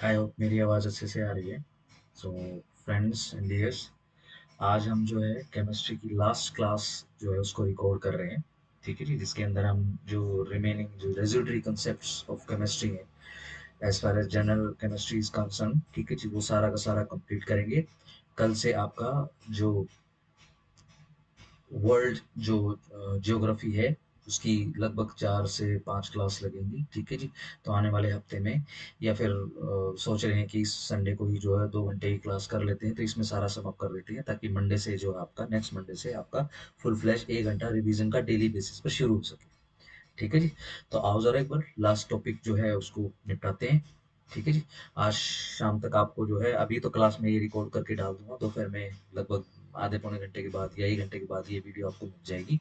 I hope मेरी आवाज़ अच्छे से आ रही है। सो फ्रेंड्स एंड डियर्स, आज हम जो है केमिस्ट्री की लास्ट क्लास जो है उसको रिकॉर्ड कर रहे हैं। ठीक है जी, जिसके अंदर हम जो रिमेनिंग जो रेजिडरी कंसेप्ट्स ऑफ केमिस्ट्री है as far as general chemistry is concern, ठीक है जी, वो सारा का सारा कंप्लीट करेंगे। कल से आपका जो वर्ल्ड जो ज्योग्राफी है उसकी लगभग 4 से 5 क्लास लगेंगी। ठीक है जी। तो आने वाले हफ्ते में या फिर सोच रहे हैं कि इस संडे को ही जो है 2 घंटे की क्लास कर लेते हैं, तो इसमें सारा सम अप कर लेते हैं ताकि मंडे से जो है आपका नेक्स्ट मंडे से आपका फुल फ्लैश 1 घंटा रिवीजन का डेली बेसिस पर शुरू हो सके। ठीक है जी। तो आओ जरा एक बार लास्ट टॉपिक जो है उसको निपटाते हैं। ठीक है जी। आज शाम तक आपको जो है, अभी तो क्लास में ये रिकॉर्ड करके डाल दूंगा, दोपहर में लगभग आधे पौने घंटे के बाद या 1 घंटे के बाद ये वीडियो आपको मिल जाएगी।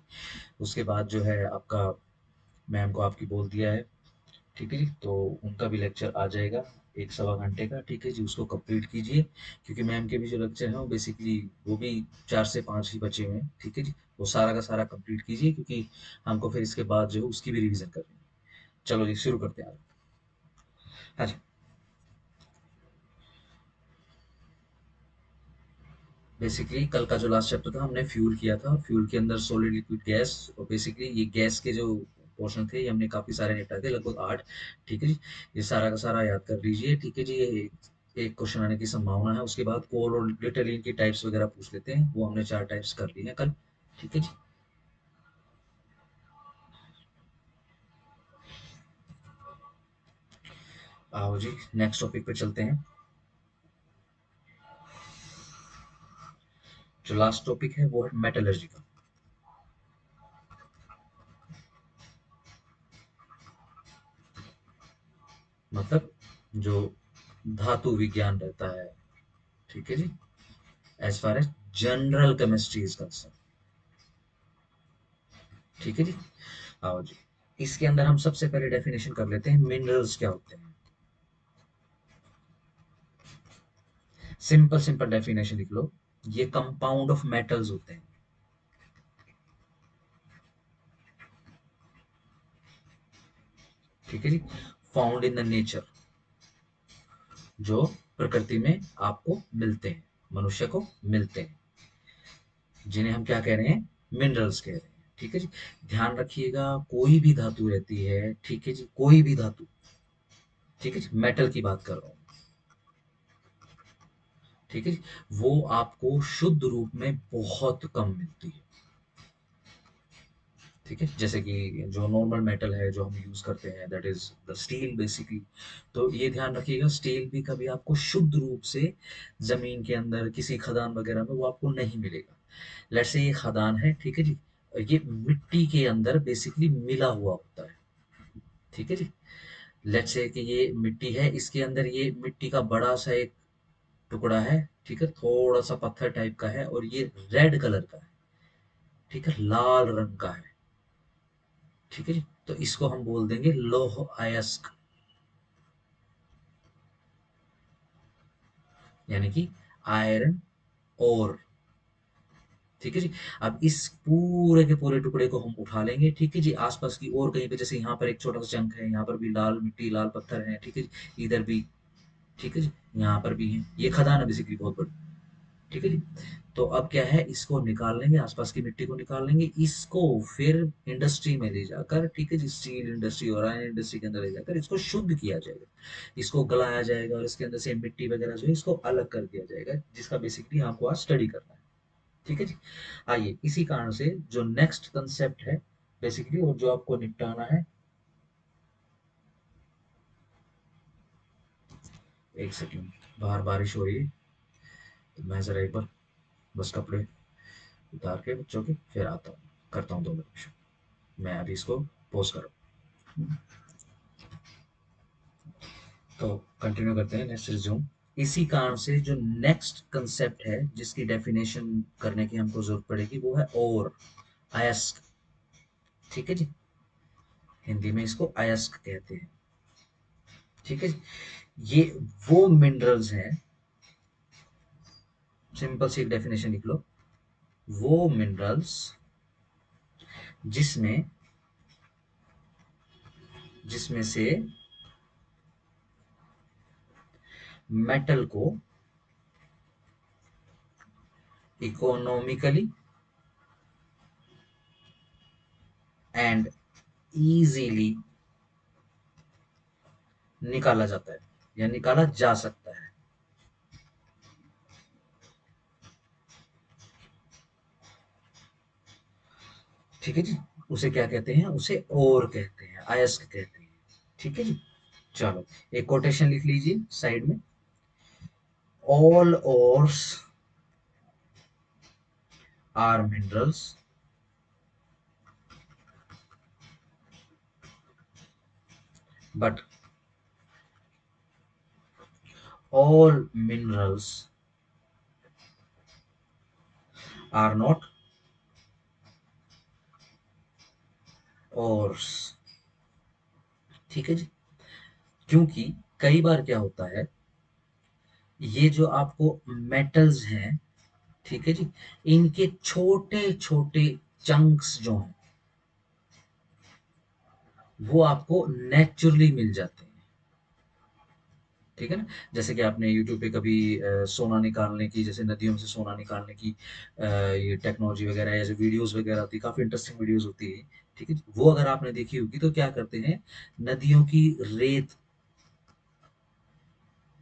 उसके बाद जो है आपका मैम को आपकी बोल दिया है। ठीक है जी। तो उनका भी लेक्चर आ जाएगा 1 सवा घंटे का। ठीक है जी, उसको कंप्लीट कीजिए क्योंकि मैम के भी जो लेक्चर हैं वो बेसिकली वो भी 4 से 5 ही बचे हुए हैं। ठीक है जी। वो सारा का सारा कंप्लीट कीजिए क्योंकि हमको फिर इसके बाद जो है उसकी भी रिवीजन करनी है। चलो जी, शुरू करते हैं आज। हाँ जी। बेसिकली कल का जो लास्ट चैप्टर था हमने फ्यूल किया था। फ्यूल के अंदर सॉलिड लिक्विड गैस, और बेसिकली ये गैस के जो पोर्शन थे ये हमने काफी सारे निपटाए थे, लगभग 8। ठीक है जी। ये सारा का सारा याद कर लीजिए। ठीक है जी। ये एक क्वेश्चन आने की संभावना है। उसके बाद कोल और ग्लिटरीन की टाइप्स वगैरह पूछ लेते हैं, वो हमने 4 टाइप्स कर ली हैं कल। ठीक है जी। आओ जी, नेक्स्ट टॉपिक पे चलते हैं। जो लास्ट टॉपिक है वो है मेटलर्जी का। मतलब जो धातु विज्ञान रहता है। ठीक है जी। As far as general chemistry is concern. ठीक है जी। आओ जी, इसके अंदर हम सबसे पहले डेफिनेशन कर लेते हैं, मिनरल्स क्या होते हैं। सिंपल सिंपल डेफिनेशन लिख लो। ये कंपाउंड ऑफ मेटल्स होते हैं। ठीक है जी। फाउंड इन द नेचर, जो प्रकृति में आपको मिलते हैं, मनुष्य को मिलते हैं, जिन्हें हम क्या कह रहे हैं, मिनरल्स कह रहे हैं। ठीक है जी। ध्यान रखिएगा, कोई भी धातु रहती है, ठीक है जी, कोई भी धातु, ठीक है जी, मेटल की बात कर रहा हूं, ठीक है जी, वो आपको शुद्ध रूप में बहुत कम मिलती है। ठीक है, जैसे कि जो नॉर्मल मेटल है जो हम यूज करते हैं, that is the steel basically. तो ये ध्यान रखिएगा, स्टील भी कभी आपको शुद्ध रूप से जमीन के अंदर किसी खदान वगैरह में वो आपको नहीं मिलेगा। लेट्स से ये खदान है, ठीक है जी, ये मिट्टी के अंदर बेसिकली मिला हुआ होता है। ठीक है जी। लेट्स से कि ये मिट्टी है, इसके अंदर ये मिट्टी का बड़ा सा एक टुकड़ा है, ठीक है, थोड़ा सा पत्थर टाइप का है और ये रेड कलर का है, ठीक है, लाल रंग का है। ठीक है जी। तो इसको हम बोल देंगे लोह अयस्क, यानी कि आयरन ओर। ठीक है जी। अब इस पूरे के पूरे टुकड़े को हम उठा लेंगे, ठीक है जी, आसपास की और कहीं पे, जैसे यहाँ पर एक छोटा सा चंक है, यहाँ पर भी लाल मिट्टी लाल पत्थर है, ठीक है जी, इधर भी, ठीक है जी, यहाँ पर भी है, ये खदान है बेसिकली बहुत बड़ी। ठीक है जी। तो अब क्या है, इसको निकाल लेंगे, आसपास की मिट्टी को निकाल लेंगे, इसको फिर इंडस्ट्री में ले जाकर, ठीक है जी, स्टील इंडस्ट्री और आयरन इंडस्ट्री के अंदर ले जाकर इसको शुद्ध किया जाएगा, इसको गलाया जाएगा और इसके अंदर से मिट्टी वगैरह जो है इसको अलग कर दिया जाएगा, जिसका बेसिकली आपको आज स्टडी करना है। ठीक है जी। आइए, इसी कारण से जो नेक्स्ट कंसेप्ट है बेसिकली, और जो आपको निपटाना है, एक सेकेंड, बाहर बारिश हो रही है, तो मैं जरा एक बार बस कपड़े उतार के बच्चों के फिर आता हूँ, करता हूँ 2 मिनट। मैं अभी इसको पोज कर रहा हूँ। तो कंटिन्यू करते हैं, नेक्स्ट रिज्यूम। इसी कारण से जो नेक्स्ट कंसेप्ट है जिसकी डेफिनेशन करने की हमको जरूरत पड़ेगी वो है और, अयस्क। ठीक है जी। हिंदी में इसको अयस्क कहते हैं। ठीक है जी। ये वो मिनरल्स हैं, सिंपल सी डेफिनेशन लिख लो, वो मिनरल्स जिसमें जिसमें से मेटल को इकोनॉमिकली एंड इजीली निकाला जाता है या निकाला जा सकता है। ठीक है जी। उसे क्या कहते हैं? उसे ओर कहते हैं, अयस्क कहते हैं। ठीक है जी। चलो एक कोटेशन लिख लीजिए साइड में। All ores are minerals but all minerals are not ores। ठीक है जी। क्योंकि कई बार क्या होता है, ये जो आपको मेटल्स हैं, ठीक है जी, इनके छोटे छोटे चंक्स जो हैं वो आपको नेचुरली मिल जाते हैं। ठीक है ना। जैसे कि आपने यूट्यूब पे कभी सोना निकालने की, जैसे नदियों से सोना निकालने की ये टेक्नोलॉजी वगैरह या जो वीडियोस वगैरह होती है, काफी इंटरेस्टिंग वीडियोस होती है। ठीक है, वो अगर आपने देखी होगी तो क्या करते हैं, नदियों की रेत,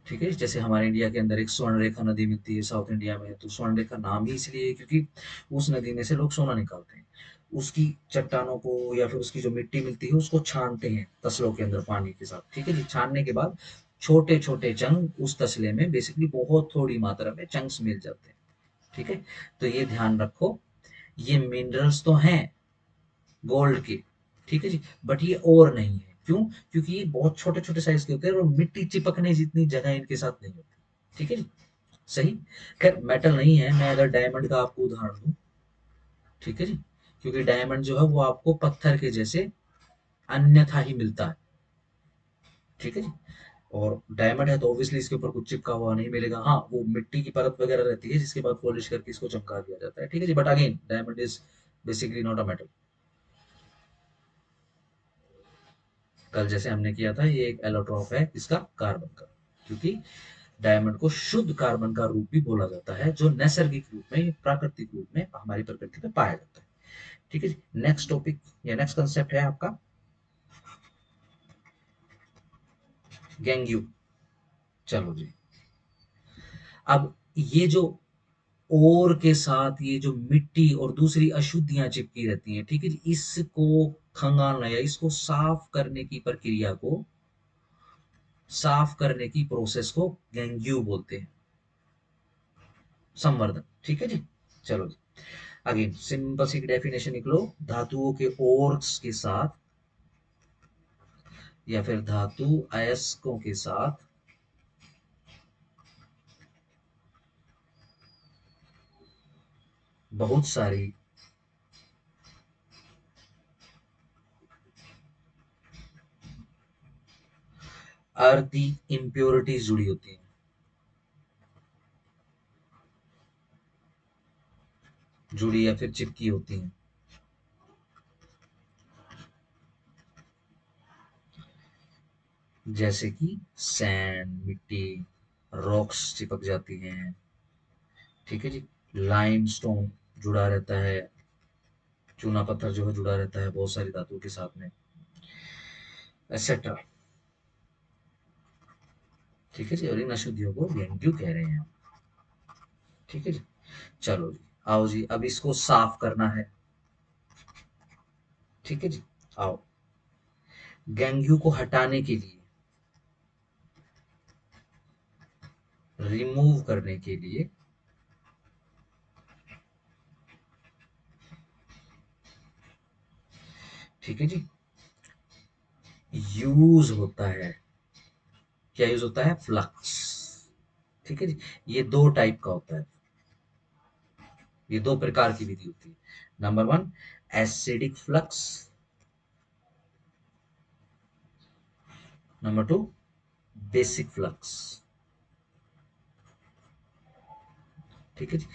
ठीक है, जैसे हमारे इंडिया के अंदर एक स्वर्ण रेखा नदी मिलती है साउथ इंडिया में, तो स्वर्ण रेखा नाम ही इसलिए है क्योंकि उस नदी में से लोग सोना निकालते हैं। उसकी चट्टानों को या फिर उसकी जो मिट्टी मिलती है उसको छानते हैं तसलों के अंदर पानी के साथ। ठीक है जी। छानने के बाद छोटे छोटे चंक उस तसले में, बेसिकली बहुत थोड़ी मात्रा में चंक्स मिल जाते हैं। ठीक है। तो ये ध्यान रखो, ये मिनरल्स तो हैं गोल्ड के, ठीक है जी, बट ये और नहीं है। क्यों? क्योंकि ये बहुत छोटे छोटे साइज के होते हैं और मिट्टी चिपकने जितनी जगह इनके साथ नहीं होती। ठीक है जी। सही। खैर मेटल नहीं है, मैं अगर डायमंड का आपको उदाहरण दूं, ठीक है जी, क्योंकि डायमंड जो है वो आपको पत्थर के जैसे अन्यथा ही मिलता है। ठीक है जी। और डायमंड है तो ऑब्वियसली इसके ऊपर कुछ चिपका हुआ नहीं मिलेगा। हाँ, वो मिट्टी की परत वगैरह रहती है जिसके बाद पॉलिश करके इसको चमका दिया जाता है। ठीक है जी। But again diamond is basically not a metal. कल जैसे हमने किया था, ये एक एलोट्रॉप है इसका, कार्बन का। क्योंकि डायमंड को शुद्ध कार्बन का रूप भी बोला जाता है, जो नैसर्गिक रूप में, प्राकृतिक रूप में हमारी प्रकृति में पाया जाता है। ठीक है जी। नेक्स्ट टॉपिक या नेक्स्ट कंसेप्ट है आपका गैंग्यू। चलो जी। अब ये जो ओर के साथ ये जो मिट्टी और दूसरी अशुद्धियां चिपकी रहती हैं, ठीक है जी, इसको खंगालना या इसको साफ करने की प्रक्रिया को, साफ करने की प्रोसेस को गैंग्यू बोलते हैं, संवर्धन। ठीक है जी। चलो जी। अगेन सिंपल सी डेफिनेशन निकलो, धातुओं के ओर्स के साथ या फिर धातु अयस्कों के साथ बहुत सारी अर्दी इम्प्योरिटीज जुड़ी होती हैं, जुड़ी या फिर चिपकी होती हैं। जैसे कि सैंड, मिट्टी, रॉक्स चिपक जाती हैं। ठीक है जी। लाइमस्टोन जुड़ा रहता है, चूना पत्थर जो है जुड़ा रहता है बहुत सारी धातुओं के साथ में, एक्सेट्रा। ठीक है जी। और इन अशुद्धियों को गैंग्यू कह रहे हैं। ठीक है जी। चलो जी। आओ जी, अब इसको साफ करना है। ठीक है जी। आओ, गैंग्यू को हटाने के लिए, रिमूव करने के लिए, ठीक है जी, यूज होता है, क्या यूज होता है? फ्लक्स। ठीक है जी। ये दो टाइप का होता है, ये दो प्रकार की विधि होती है। Number one, acidic flux. Number two, basic flux. ठीक है जी।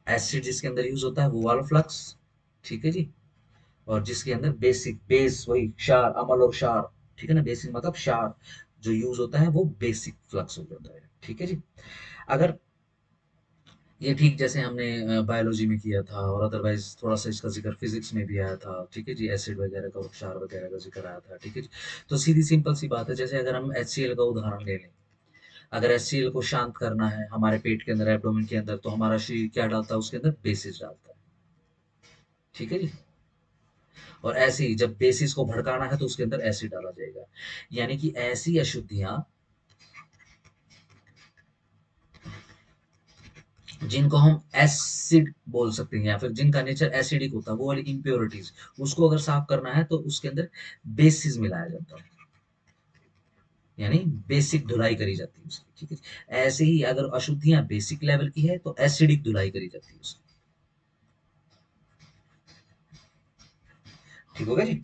एसिड जिसके अंदर यूज होता है वो वाला फ्लक्स, ठीक है जी। और जिसके अंदर बेसिक, बेस वही क्षार, अम्ल और क्षार, ठीक है ना, बेसिक मतलब क्षार, जो यूज होता है वो बेसिक फ्लक्स हो जाता है। ठीक है जी। अगर ये ठीक जैसे हमने बायोलॉजी में किया था, और अदरवाइज थोड़ा सा इसका जिक्र फिजिक्स में भी आया था। ठीक है जी, एसिड वगैरह का, क्षार वगैरह का जिक्र आया था। ठीक है जी। तो सीधी सिंपल सी बात है, जैसे अगर हम HCl का उदाहरण ले लें, अगर HCl को शांत करना है हमारे पेट के अंदर, एब्डोमेन के अंदर, तो हमारा शरीर क्या डालता है उसके अंदर? बेसिस डालता है। ठीक है जी। और ऐसे ही जब बेसिस को भड़काना है तो उसके अंदर एसिड डाला जाएगा। यानी कि ऐसी अशुद्धियां जिनको हम एसिड बोल सकते हैं, या फिर जिनका नेचर एसिडिक होता है, वो वाली इम्प्योरिटीज, उसको अगर साफ करना है तो उसके अंदर बेसिस मिलाया जाता है, यानी बेसिक धुलाई करी जाती है उसकी। ठीक है। ऐसे ही अगर अशुद्धियां बेसिक लेवल की है तो एसिडिक धुलाई करी जाती है उसकी। ठीक होगा जी।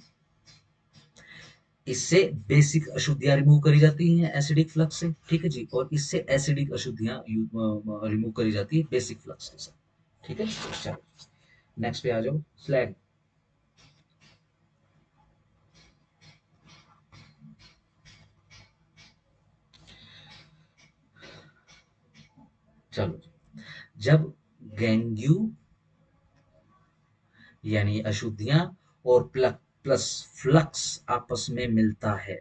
इससे बेसिक अशुद्धियां रिमूव करी जाती हैं एसिडिक फ्लक्स से। ठीक है जी। और इससे एसिडिक अशुद्धियां रिमूव करी जाती है बेसिक फ्लक्स के साथ। ठीक है। चलो नेक्स्ट पे आ जाओ, स्लैग। चलो जी। जब गेंग्यू यानी अशुद्धियां और प्लस फ्लक्स आपस में मिलता है,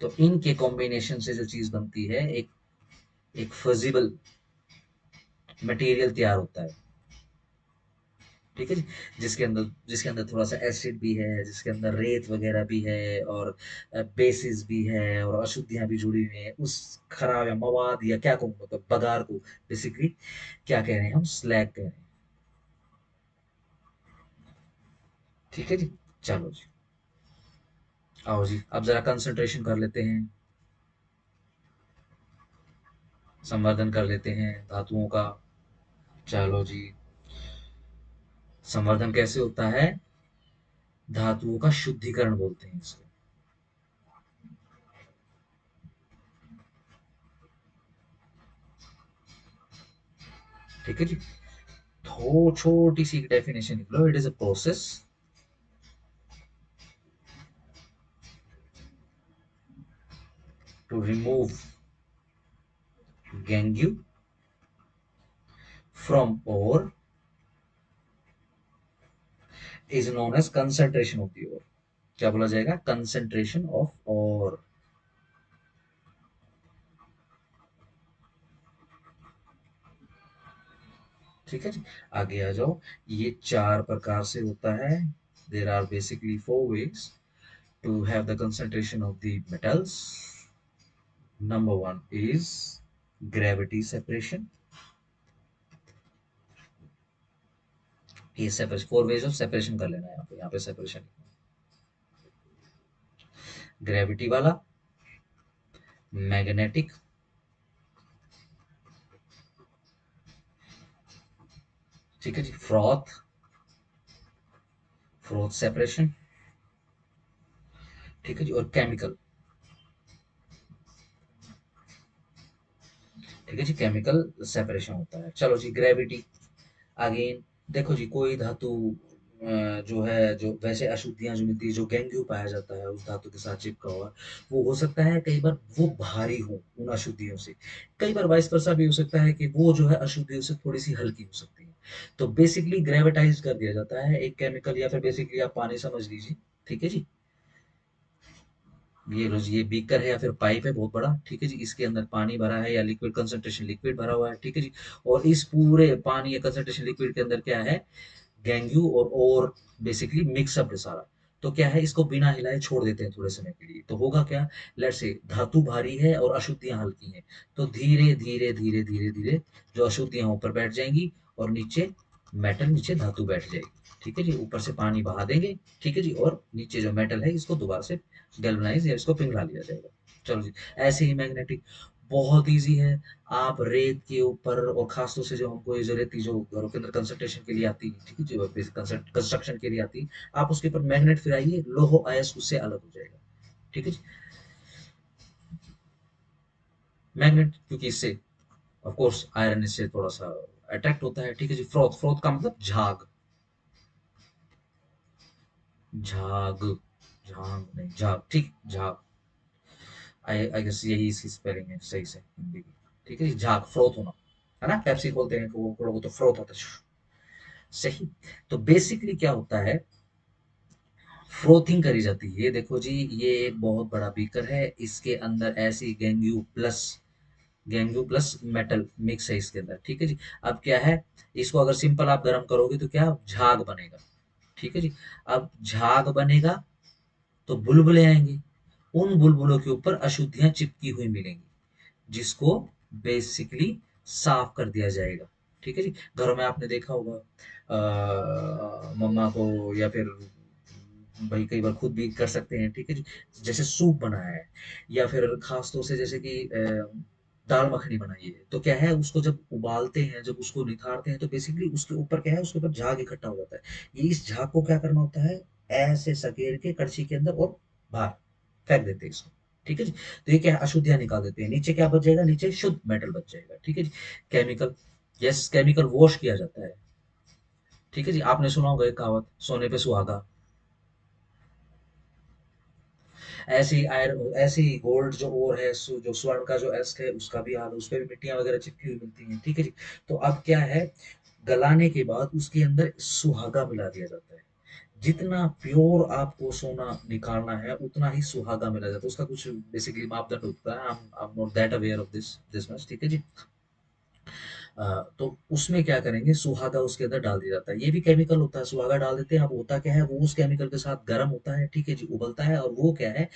तो इनके कॉम्बिनेशन से जो चीज बनती है, एक एक फजिबल मटेरियल तैयार होता है। ठीक है जी। जिसके अंदर थोड़ा सा एसिड भी है, जिसके अंदर रेत वगैरह भी है, और बेसिस भी है, और अशुद्धियां भी जुड़ी हुई हैं उस खराब या मवाद, या क्या कहूँ, मतलब बगार को बेसिकली क्या कह रहे हैं हम? स्लैग कह रहे हैं। ठीक है जी। चलो जी। आओ जी, अब जरा कंसंट्रेशन कर लेते हैं, संवर्धन कर लेते हैं धातुओं का। चलो जी। संवर्धन कैसे होता है? धातुओं का शुद्धिकरण बोलते हैं इसको। ठीक है जी। छोटी सी डेफिनेशन लिख लो, it is a process to remove gangue from ore is known as concentration of the ore। क्या बोला जाएगा? कंसेंट्रेशन ऑफ और। ठीक है जी। आगे आ जाओ। ये चार प्रकार से होता है। There are basically four ways to have the concentration of the metals. Number one is gravity separation. ये separation, four ways of separation कर लेना है यहाँ पे सेपरेशन। ग्रेविटी वाला, मैग्नेटिक, ठीक है जी, फ्रॉथ, फ्रॉथ सेपरेशन, ठीक है जी, और केमिकल। ठीक है जी, केमिकल सेपरेशन होता है। चलो जी, ग्रेविटी। अगेन देखो जी, कोई धातु जो है, जो वैसे अशुद्धियां जो मिलती है, जो गेंगू पाया जाता है उस धातु के साथ चिपका हुआ, वो हो सकता है कई बार वो भारी हो उन अशुद्धियों से। कई बार वाइस वर्सा भी हो सकता है कि वो जो है अशुद्धियों से थोड़ी सी हल्की हो सकती है। तो बेसिकली ग्रेविटाइज कर दिया जाता है एक केमिकल, या फिर बेसिकली आप पानी समझ लीजिए। ठीक है जी। ये लो जी, ये बीकर है या फिर पाइप है बहुत बड़ा। ठीक है जी। इसके अंदर पानी भरा है, या लिक्विड कंसंट्रेशन लिक्विड भरा हुआ है। ठीक है जी। और इस पूरे पानी या कंसंट्रेशन लिक्विड के अंदर क्या है? गेंगू और बेसिकली मिक्सअप है सारा। तो क्या है, इसको बिना हिलाए छोड़ देते हैं थोड़े समय के लिए, तो होगा क्या? लेट्स से धातु भारी है और अशुद्धियां हल्की हैं, तो धीरे धीरे धीरे धीरे धीरे जो अशुद्धियां ऊपर बैठ जाएंगी, और नीचे मेटल, नीचे धातु बैठ जाएगी। ठीक है जी। ऊपर से पानी बहा देंगे। ठीक है जी। और नीचे जो मेटल है इसको दोबारा से गैल्वेनाइज या इसको पिघला लिया जाएगा। चलो जी। ऐसे ही मैग्नेटिक, बहुत इजी है। आप रेत के ऊपर, और खासतौर से जो हमको ये जो रेती जो घरों के अंदर कंस्ट्रक्शन के लिए आती है, ठीक है, जो कंस्ट्रक्शन के लिए आती है, आप उसके ऊपर मैग्नेट फिराइए, लोहो अयस्क उससे अलग हो जाएगा। ठीक है जी। मैग्नेट, क्योंकि इससे ऑफ कोर्स आयरन इससे थोड़ा सा अट्रैक्ट होता है। ठीक है जी। फ्रोथ, फ्रोथ का मतलब झाग, झाग, झाग नहीं, झाग, ठीक, झाग। आई गेस यही इसकी स्पेलिंग है सही से हिंदी की। ठीक है जी, झाग, फ्रोथ होना, है ना, पेप्सी बोलते हैं कोको को तो फ्रोथ होता है। सही। तो बेसिकली क्या होता है, फ्रोथिंग करी जाती है। ये देखो जी, ये एक बहुत बड़ा बीकर है, इसके अंदर ऐसी गेंगू प्लस मेटल मिक्स है इसके अंदर। ठीक है जी। अब क्या है, इसको अगर सिंपल आप गर्म करोगे तो क्या झाग बनेगा। ठीक है जी। अब झाग बनेगा तो बुलबुले आएंगे, उन बुलबुलों के ऊपर अशुद्धियां चिपकी हुई मिलेंगी, जिसको बेसिकली साफ कर दिया जाएगा। ठीक है जी। घरों में आपने देखा होगा मम्मा को, या फिर भाई कई बार खुद भी कर सकते हैं। ठीक है जी। जैसे सूप बनाया है, या फिर खास तौर से जैसे कि दाल मखनी बनाई है, तो क्या है, उसको जब उबालते हैं, जब उसको निथारते हैं, तो बेसिकली उसके ऊपर क्या है, उसके ऊपर झाग इकट्ठा हो जाता है। ये इस झाग को क्या करना होता है, ऐसे सकेर के कड़छी के अंदर और बाहर फेंक देते हैं इसको। ठीक है जी। तो ये क्या है, अशुद्धियां निकाल देते हैं, नीचे क्या बच जाएगा, नीचे शुद्ध मेटल बच जाएगा। ठीक है जी। केमिकल, यस, केमिकल वॉश किया जाता है। ठीक है जी। आपने सुना होगा एक कहावत, सोने पे सुहागा। ऐसी आयरन, ऐसी गोल्ड जो ओर है, जो स्वर्ण का जो एस्ट है, उसका भी हाल, उस पे भी मिट्टियां वगैरह चिपकी हुई मिलती हैं। ठीक है जी। तो अब क्या है, गलाने के बाद उसके अंदर सुहागा मिला दिया जाता है। जितना प्योर आपको सोना निकालना है, उतना ही सुहागा मिला जाता है। उसका कुछ बेसिकली मापदंड होता है, I am not that aware of this much. ठीक है जी। तो उसमें क्या करेंगे, सुहागा उसके अंदर डाल दिया जाता है। ये भी केमिकल होता है, सुहागा डाल देते हैं। अब होता क्या है, वो उस केमिकल के साथ गर्म होता है। ठीक है जी, उबलता है, और वो क्या है,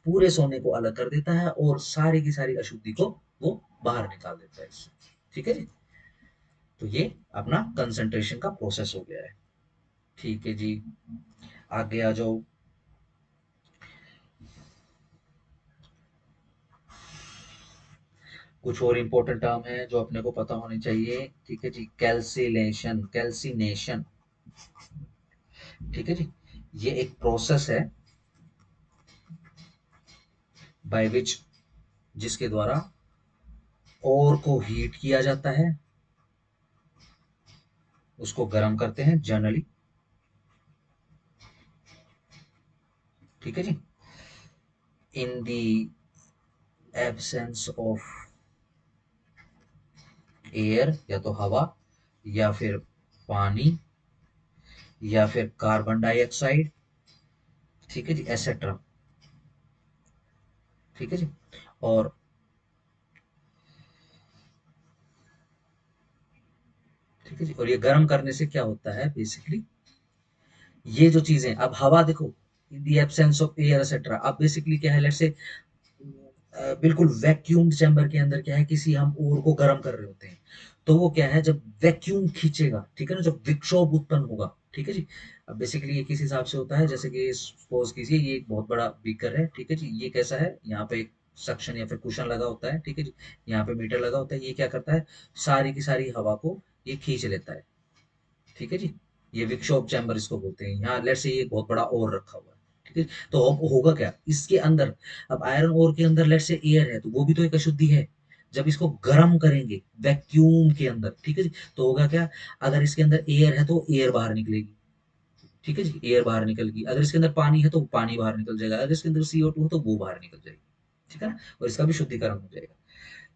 पूरे सोने को अलग कर देता है, और सारी की सारी अशुद्धि को वो बाहर निकाल देता है इससे। ठीक है जी। तो ये अपना कंसंट्रेशन का प्रोसेस हो गया है। ठीक है जी। आगे आ जाओ। कुछ और इंपॉर्टेंट टर्म है जो अपने को पता होनी चाहिए। ठीक है जी, कैल्सिनेशन, कैल्सिनेशन। ठीक है जी। ये एक प्रोसेस है बाय विच, जिसके द्वारा ओर को हीट किया जाता है, उसको गर्म करते हैं जनरली। ठीक है जी। In the absence of air, या तो हवा, या फिर पानी, या फिर कार्बन डाइऑक्साइड। ठीक है जी, एसेट्रा। ठीक है जी। और ठीक है जी, और ये गर्म करने से क्या होता है बेसिकली, ये जो चीजें, अब हवा देखो, इन the absence of air etcetera. अब बेसिकली क्या है, लेट्स से बिल्कुल वैक्यूम चैम्बर के अंदर क्या है, किसी हम ओर को गर्म कर रहे होते हैं, तो वो क्या है, जब वैक्यूम खींचेगा, ठीक है ना, जब विक्षोभ उत्पन्न होगा। ठीक है जी। अब बेसिकली ये किस हिसाब से होता है, जैसे कि सपोज कीजिए ये एक बहुत बड़ा बीकर है। ठीक है जी। ये कैसा है, यहाँ पे एक सक्शन या फिर कुशन लगा होता है। ठीक है जी। यहाँ पे मीटर लगा होता है। ये क्या करता है, सारी की सारी हवा को ये खींच लेता है। ठीक है जी। ये विक्षोभ चैम्बर इसको बोलते हैं। यहाँ लेट्स से ये बहुत बड़ा ओर रखा हुआ है। ठीक है। तो अब होगा क्या इसके अंदर, अब आयरन ओर के अंदर लेट्स से एयर है, तो वो भी तो एक अशुद्धि है। जब इसको गर्म करेंगे वैक्यूम के अंदर, ठीक है जी, तो होगा क्या, अगर इसके अंदर एयर है तो एयर बाहर निकलेगी। ठीक है जी, एयर बाहर निकलेगी। अगर इसके अंदर पानी है तो पानी बाहर निकल जाएगा। अगर इसके अंदर CO2 है तो वो बाहर निकल जाएगी। ठीक है ना, और इसका भी शुद्धिकरण हो जाएगा।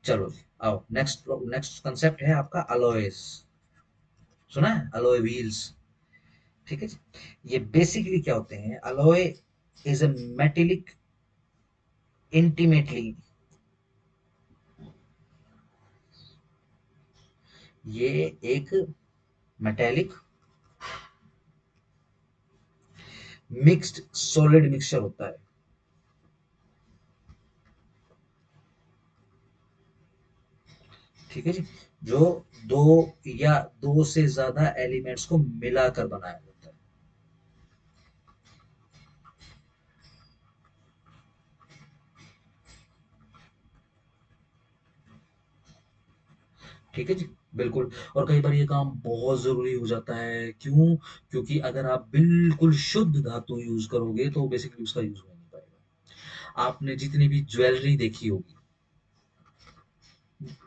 चलो जी, आओ नेक्स्ट, नेक्स्ट कंसेप्ट है आपका अलोएस। सुना है, अलोए व्हील्स। ठीक है जी। ये बेसिकली क्या होते हैं, alloy is a metallic intimately, ये एक मेटेलिक मिक्स्ड सॉलिड मिक्सचर होता है। ठीक है जी। जो दो या दो से ज्यादा एलिमेंट्स को मिलाकर बनाया होता है। ठीक है जी, बिल्कुल। और कई बार ये काम बहुत जरूरी हो जाता है, क्यों, क्योंकि अगर आप बिल्कुल शुद्ध धातु यूज करोगे तो बेसिकली उसका यूज हो नहीं पाएगा। आपने जितनी भी ज्वेलरी देखी होगी,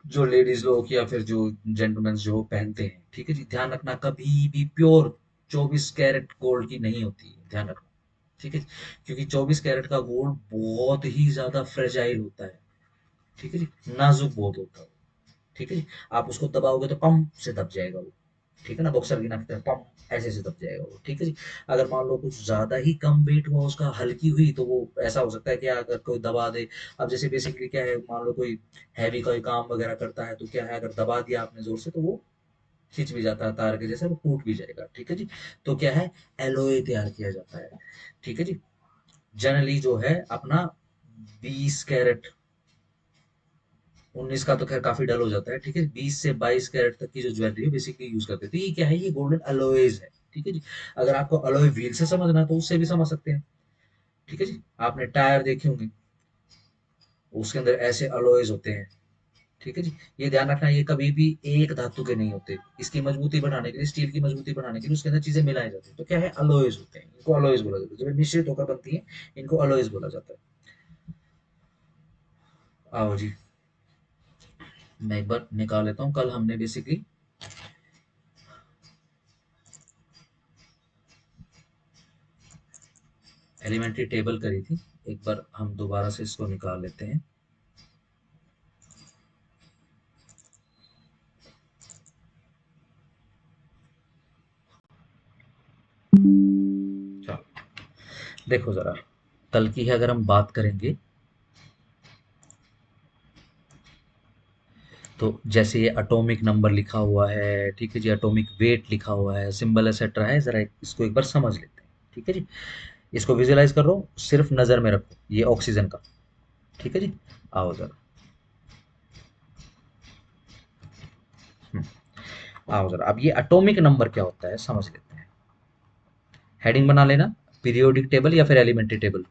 जो लेडीज लोग या फिर जो जेंटलमैन जो पहनते हैं, ठीक है जी, ध्यान रखना कभी भी प्योर 24 कैरेट गोल्ड की नहीं होती है, ध्यान रखना। ठीक है, क्योंकि 24 कैरेट का गोल्ड बहुत ही ज्यादा फ्रेजाइल होता है, ठीक है जी, नाजुक बहुत होता है, ठीक है जी। आप उसको दबाओगे तो पम से दब जाएगा वो, ठीक है ना, बॉक्सर की नखते पम ऐसे से दब जाएगा वो, ठीक है जी। अगर मान लो कुछ ज्यादा ही कम वेट हुआ उसका, हल्की हुई, तो वो ऐसा हो सकता है कि अगर कोई दबा दे, अब जैसे बेसिकली क्या है, मान लो कोई हैवी कोई काम वगैरह करता है, तो क्या है, अगर दबा दिया आपने जोर से, तो वो खिंच भी जाता है तार के जैसे, वो टूट भी जाएगा, ठीक है जी। तो क्या है, एलोय तैयार किया जाता है, ठीक है जी। जनरली जो है अपना 20 कैरेट, 19 का तो खैर काफी डल हो जाता है, ठीक है, 20 से 22 कैरेट तक की जो ज्वेलरी है बेसिकली यूज करते हैं। तो ये क्या है, ये गोल्डन अलॉयज है, ठीक है जी। अगर आपको अलॉय व्हील से समझना है तो उससे भी समझ सकते हैं, ठीक है जी। आपने टायर देखे होंगे, उसके अंदर ऐसे अलॉयज होते हैं, ठीक है जी। ये ध्यान रखना, ये कभी भी एक धातु के नहीं होते, इसकी मजबूती बढ़ाने के लिए, स्टील की मजबूती बढ़ाने के लिए उसके अंदर चीजें मिलाई जाती है, तो क्या है, अलॉयज होते हैं, इनको अलॉयज बोला जाता है, जब मिश्रित होकर बनती है, इनको अलॉयज बोला जाता है। आओ जी, मैं एक बार निकाल लेता हूँ, कल हमने बेसिकली एलिमेंट्री टेबल करी थी, एक बार हम दोबारा से इसको निकाल लेते हैं। चलो देखो जरा, कल की है अगर हम बात करेंगे, तो जैसे ये एटॉमिक नंबर लिखा हुआ है, ठीक है जी, एटॉमिक वेट लिखा हुआ है, सिंबल एक्सेट्रा है, जरा इसको एक बार समझ लेते हैं, ठीक है जी। इसको विजुलाइज कर लो, सिर्फ नजर में रखो, ये ऑक्सीजन का, ठीक है जी। आओ जरा, हम्म, आओ जरा, अब ये एटॉमिक नंबर क्या होता है समझ लेते हैं। हेडिंग बना लेना, पीरियोडिक टेबल या फिर एलिमेंट्री टेबल,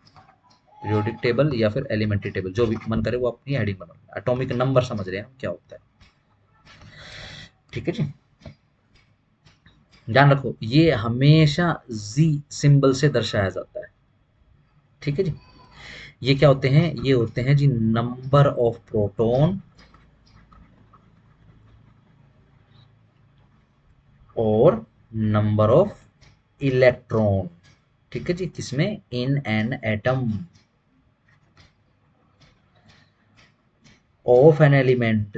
पीरियोडिक टेबल या फिर एलिमेंट्री टेबल, जो भी मन करे वो अपनी हेडिंग बना लेना। एटॉमिक नंबर समझ रहे हैं हम क्या होता है, ठीक है जी। ध्यान रखो, ये हमेशा जी सिंबल से दर्शाया जाता है, ठीक है जी। ये क्या होते हैं, ये होते हैं जी नंबर ऑफ प्रोटॉन और नंबर ऑफ इलेक्ट्रॉन, ठीक है जी, किसमें, in an atom of an element,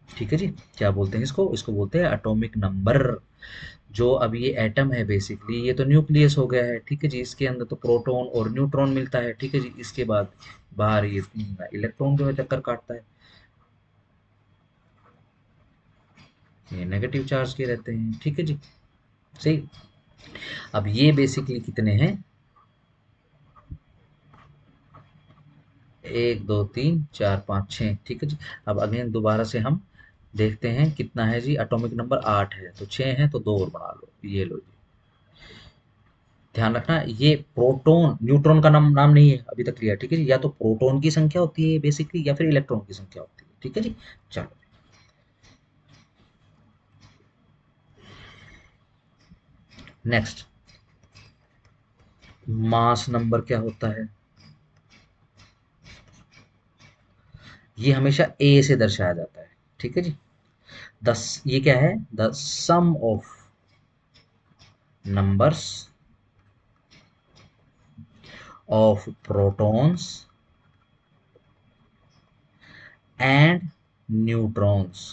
ठीक है जी। क्या बोलते हैं इसको, इसको बोलते हैं एटॉमिक नंबर। जो अब ये एटम है बेसिकली, ये तो न्यूक्लियस हो गया है, ठीक है जी, इसके अंदर तो प्रोटॉन और न्यूट्रॉन मिलता है, ठीक है जी। इसके बाद बाहर ये इलेक्ट्रॉन जो है चक्कर काटता है, ये नेगेटिव चार्ज के रहते हैं, ठीक है जी, सही। अब ये बेसिकली कितने हैं, 1 2 3 4 5 6, ठीक है जी। अब अगेन दोबारा से हम देखते हैं कितना है जी, एटॉमिक नंबर 8 है, तो 6 है तो 2 और बना लो, ये लो जी। ध्यान रखना, ये प्रोटॉन न्यूट्रॉन का नाम नहीं है अभी तक क्लियर, ठीक है जी। या तो प्रोटॉन की संख्या होती है बेसिकली, या फिर इलेक्ट्रॉन की संख्या होती है, ठीक है जी। चलो नेक्स्ट, मास नंबर क्या होता है, ये हमेशा ए से दर्शाया जाता है, ठीक है जी। दस, ये क्या है, the sum of numbers of protons and neutrons,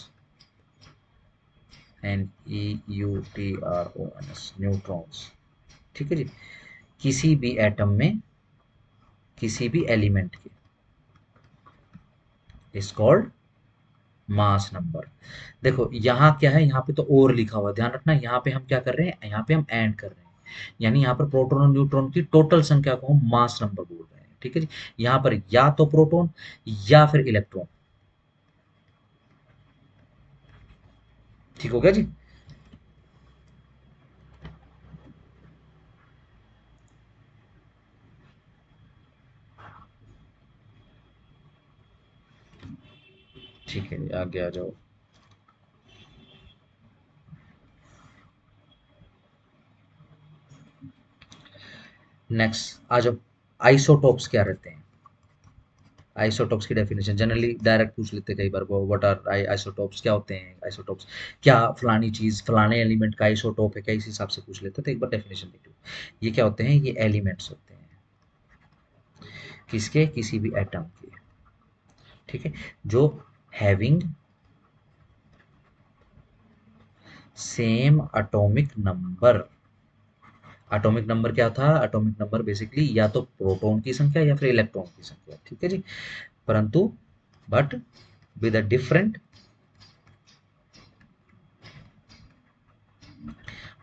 N E U T R O N S, neutrons, ठीक है जी। किसी भी एटम में, किसी भी एलिमेंट के, इज कॉल्ड मास नंबर। देखो यहाँ क्या है, यहाँ पे तो और लिखा हुआ है, ध्यान रखना, यहाँ पे हम क्या कर रहे हैं, यहाँ पे हम एंड कर रहे हैं, यानी यहाँ पर प्रोटॉन और न्यूट्रॉन की टोटल संख्या को हम मास नंबर बोल रहे हैं, ठीक है जी। यहाँ पर या तो प्रोटॉन या फिर इलेक्ट्रॉन, ठीक हो गया जी। ठीक है, आगे आ जाओ। नेक्स्ट आ जाओ, आइसोटोप्स क्या रहते हैं, आइसोटॉप्स की डेफिनेशन जनरली डायरेक्ट पूछ लेते हैं कई बार, वो व्हाट आर आइसोटॉप्स, क्या होते हैं आइसोटॉप्स, क्या फलानी चीज फलाने एलिमेंट का आइसोटॉप है क्या, इस हिसाब से पूछ लेते हैं। तो एक बार डेफिनेशन देख लो। ये क्या होते हैं, ये एलिमेंट्स होते हैं किसके, किसी भी एटम के, ठीक है, जो having same atomic number. Atomic number क्या था, एटॉमिक नंबर बेसिकली या तो प्रोटॉन की संख्या या फिर इलेक्ट्रॉन की संख्या, ठीक है जी, परंतु but with a different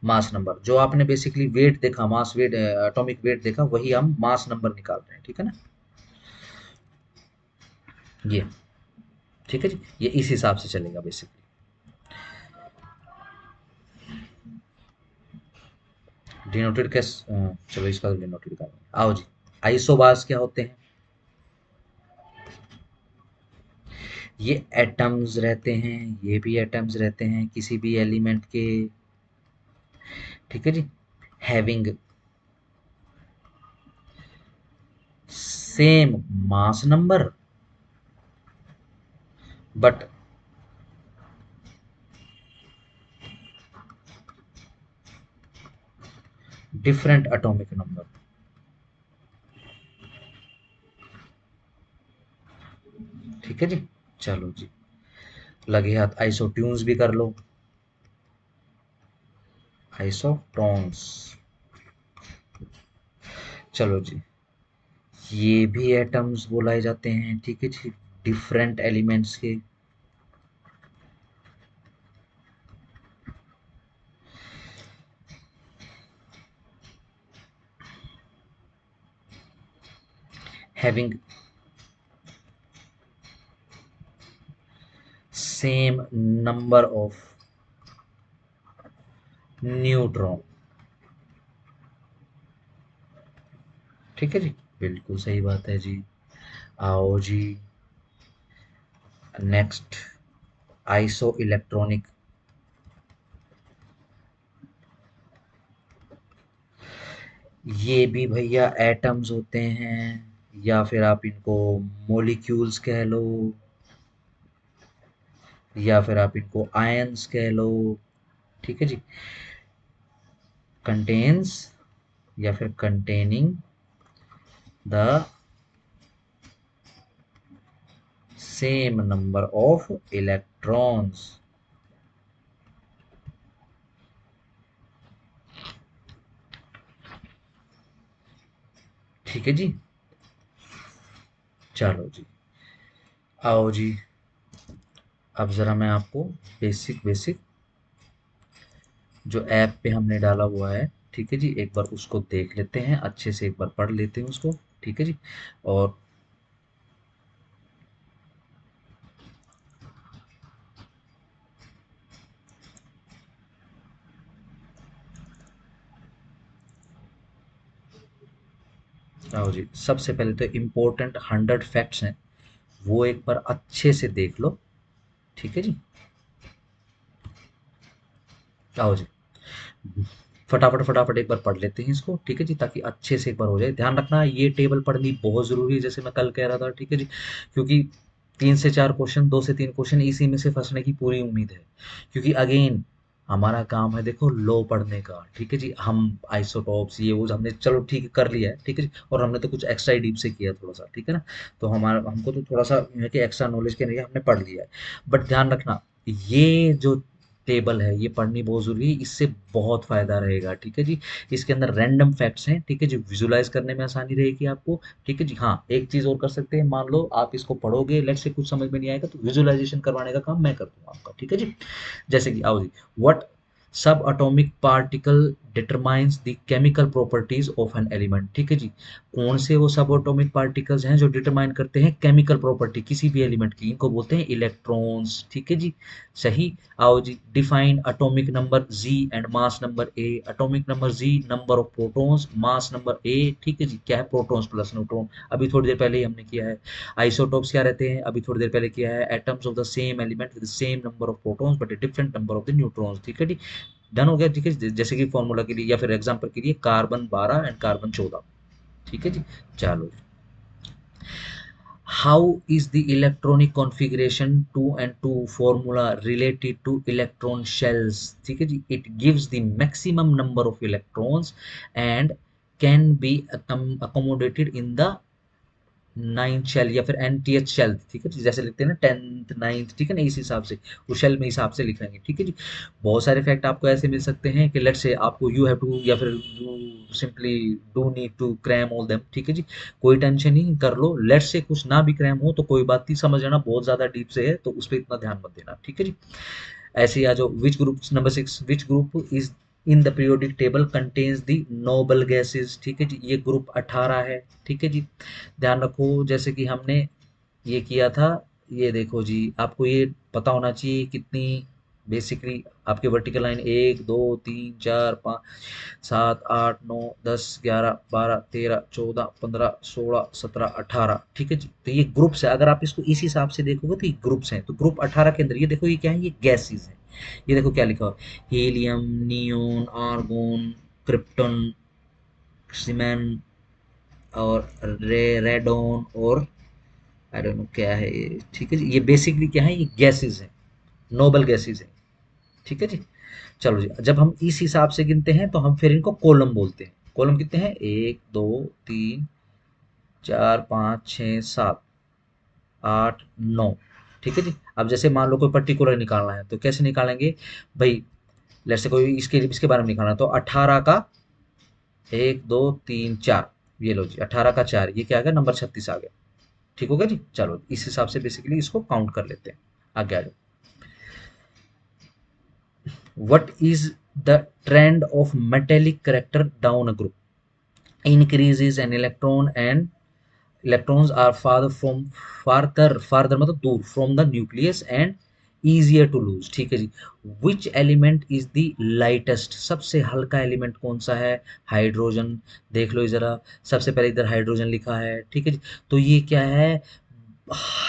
mass number. जो आपने बेसिकली वेट देखा, मास वेट, एटॉमिक वेट देखा, वही हम मास नंबर निकाल रहे हैं, ठीक है ना, ये, ठीक है जी, ये इस हिसाब से चलेगा बेसिकली। डिनोटेड कैस चलो इसका डिनोटेड कर, आओ जी, आइसोबार्स क्या होते हैं, ये एटम्स रहते हैं, ये भी एटम्स रहते हैं किसी भी एलिमेंट के, ठीक है जी, having same mass number but different atomic number, ठीक है जी। चलो जी, लगे हाथ आइसोट्यून्स भी कर लो, आइसोटॉन्स, चलो जी, ये भी एटम्स बोलाए जाते हैं, ठीक है जी, डिफरेंट एलिमेंट्स के, having same number of neutron, ठीक है जी, बिल्कुल सही बात है जी। आओ जी, नेक्स्ट, आइसो इलेक्ट्रॉनिक, ये भी भैया एटम्स होते हैं, या फिर आप इनको मोलिक्यूल्स कह लो, या फिर आप इनको आयंस कह लो, ठीक है जी, कंटेन्स या फिर containing the same number of electrons, ठीक है जी। चलो जी, आओ जी, अब जरा मैं आपको बेसिक बेसिक जो ऐप पे हमने डाला हुआ है, ठीक है जी, एक बार उसको देख लेते हैं अच्छे से, एक बार पढ़ लेते हैं उसको, ठीक है जी। और आओ जी, सबसे पहले तो इम्पोर्टेंट 100 फैक्ट्स हैं, वो एक बार अच्छे से देख लो, ठीक है जी। आओ जी, फटाफट फटाफट एक बार पढ़ लेते हैं इसको, ठीक है जी, ताकि अच्छे से एक बार हो जाए। ध्यान रखना ये टेबल पढ़नी बहुत ज़रूरी है, जैसे मैं कल कह रहा था, ठीक है जी, क्योंकि 3 से 4 क्वेश्चन, 2 से 3 क्वेश्चन इसी में से फंसने की पूरी उम्मीद है, क्योंकि अगेन हमारा काम है देखो लो पढ़ने का, ठीक है जी, हम आइसोटॉप्स ये वो हमने चलो ठीक है कर लिया है, ठीक है जी, और हमने तो कुछ एक्स्ट्रा ही डीप से किया थोड़ा सा, ठीक है ना, तो हमारा हमको तो थोड़ा सा है कि एक्स्ट्रा नॉलेज के लिए हमने पढ़ लिया है, बट ध्यान रखना ये जो टेबल है ये पढ़नी बहुत ज़रूरी है, इससे बहुत फ़ायदा रहेगा, ठीक है जी। इसके अंदर रैंडम फैक्ट्स हैं, ठीक है जी, विजुलाइज करने में आसानी रहेगी आपको, ठीक है जी। हाँ, एक चीज़ और कर सकते हैं, मान लो आप इसको पढ़ोगे, लेट्स से कुछ समझ में नहीं आएगा, तो विजुलाइजेशन करवाने का काम मैं कर दूंगा आपका, ठीक है जी। जैसे कि आओ जी, व्हाट सब atomic particle determines the chemical properties of an element, ठीक है जी, कौन से वो सब एटॉमिक पार्टिकल्स हैं जो डिटरमाइन करते हैं केमिकल प्रॉपर्टी किसी भी एलिमेंट की, इनको बोलते हैं इलेक्ट्रॉन्स, ठीक है जी, सही। आओ जी, define atomic number Z and mass number A, atomic number Z number of protons, mass number A, ठीक है जी, क्या है, प्रोटॉन्स प्लस न्यूट्रॉन, अभी थोड़ी देर पहले ही हमने किया है। आइसोटॉप्स क्या रहते हैं, अभी थोड़ी देर पहले किया है, atoms of the same element with same number of protons but a different number of the neutrons, ठीक है जी, डन हो गया, ठीक है, जैसे कि फॉर्मूला के लिए या फिर एग्जांपल के लिए कार्बन 12 एंड कार्बन 14, ठीक है जी। चलो, How is the electronic configuration 2 and 2 formula related to electron shells? ठीक है जी, it gives the maximum number of electrons and can be accommodated in the ninth shell या फिर एनटीएच शेल, ठीक है जी, जैसे लिखते हैं ना टेंथ नाइन्थ, ठीक है ना, इस हिसाब से उस शेल में हिसाब से लिखेंगे, ठीक है जी। बहुत सारे फैक्ट आपको ऐसे मिल सकते हैं कि लेट से आपको यू हैव टू या फिर you simply do need to cram all them, ठीक है जी, कोई टेंशन नहीं, कर लो। लेट से कुछ ना भी क्रैम हो तो कोई बात नहीं, समझ लेना बहुत ज्यादा डीप से है तो उस पर इतना ध्यान मत देना, ठीक है जी। ऐसे ही आ जाओ, which group number 6, which group is in the periodic table contains the noble gases, ठीक है जी, ये ग्रुप 18 है, ठीक है जी। ध्यान रखो जैसे कि हमने ये किया था, ये देखो जी, आपको ये पता होना चाहिए कितनी बेसिकली आपके वर्टिकल लाइन 1 2 3 4 5 7 8 9 10 11 12 13 14 15 16 17 18, ठीक है जी। तो ये ग्रुप्स है, अगर आप इसको इस हिसाब से देखोगे तो ये ग्रुप्स हैं। तो ग्रुप 18 के अंदर ये देखो, ये क्या है, ये गैसेस है। ये देखो क्या लिखा हुआ, हीलियम, नियोन, आर्गोन, क्रिप्टन, सीमेन और रेडोन और आई डोंट नो क्या है ये, ठीक है जी। ये बेसिकली क्या है, ये गैसेस हैं, नोबल गैसेस हैं, ठीक है जी। चलो जी, जब हम इस हिसाब से गिनते हैं तो हम फिर इनको कॉलम बोलते हैं। कॉलम कितने हैं, 1 2 3 4 5 6 7 8 9, ठीक है जी। अब जैसे मान लो कोई पर्टिकुलर निकालना है तो कैसे निकालेंगे भाई, लेट्स से कोई इसके इसके बारे में निकालना है तो 18 का 1 2 3 4, ये लो जी 18 का 4, ये क्या आ गया, नंबर 36 आ गया, ठीक हो गया जी। चलो इस हिसाब से बेसिकली इसको काउंट कर लेते हैं, आगे आ जाओ। What is the trend of metallic character down a group? Increases an electron and electrons are farther मतलब दूर from the nucleus and easier to lose, ठीक है जी। Which element is the lightest? सबसे हल्का एलिमेंट कौन सा है, हाइड्रोजन। देख लो जरा, सबसे पहले इधर हाइड्रोजन लिखा है, ठीक है जी। तो ये क्या है,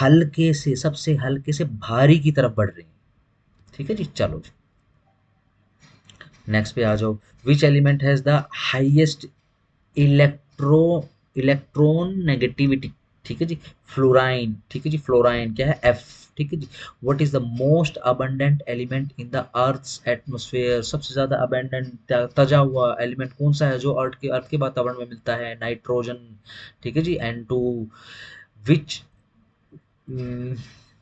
हल्के से, सबसे हल्के से भारी की तरफ बढ़ रही है, ठीक है जी। चलो जी, नेक्स्ट पे आ जाओ। Which element has the highest electro electron negativity, ठीक है जी, फ्लोराइन, ठीक है जी, फ्लोराइन क्या है, एफ, ठीक है जी। What is the most abundant element in the earth's atmosphere? सबसे ज्यादा अबंडेंट तजा हुआ एलिमेंट कौन सा है जो अर्थ के वातावरण में मिलता है, नाइट्रोजन, ठीक है जी। And to which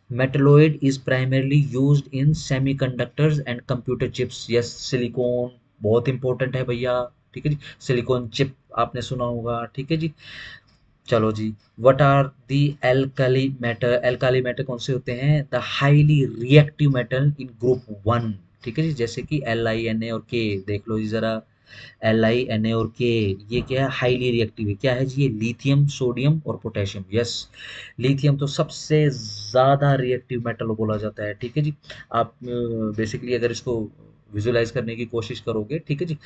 metalloid is primarily used in semiconductors and computer chips? yes, silicon बहुत इंपॉर्टेंट है भैया, ठीक है जी, सिलिकॉन चिप आपने सुना होगा, ठीक है जी। चलो जी, what are the alkali metal? Alkali metal कौन से होते हैं, the highly reactive metal in group 1, ठीक है जी, जैसे कि LiNa और के, देख लो जी जरा, LiNa और के, ये क्या है, हाईली रिएक्टिव है, क्या है जी, ये लिथियम, सोडियम और पोटेशियम। यस, लिथियम तो सबसे ज्यादा रिएक्टिव मेटल बोला जाता है, ठीक है जी। आप बेसिकली अगर इसको विजुलाइज करने की कोशिश करोगे, ठीक है जी।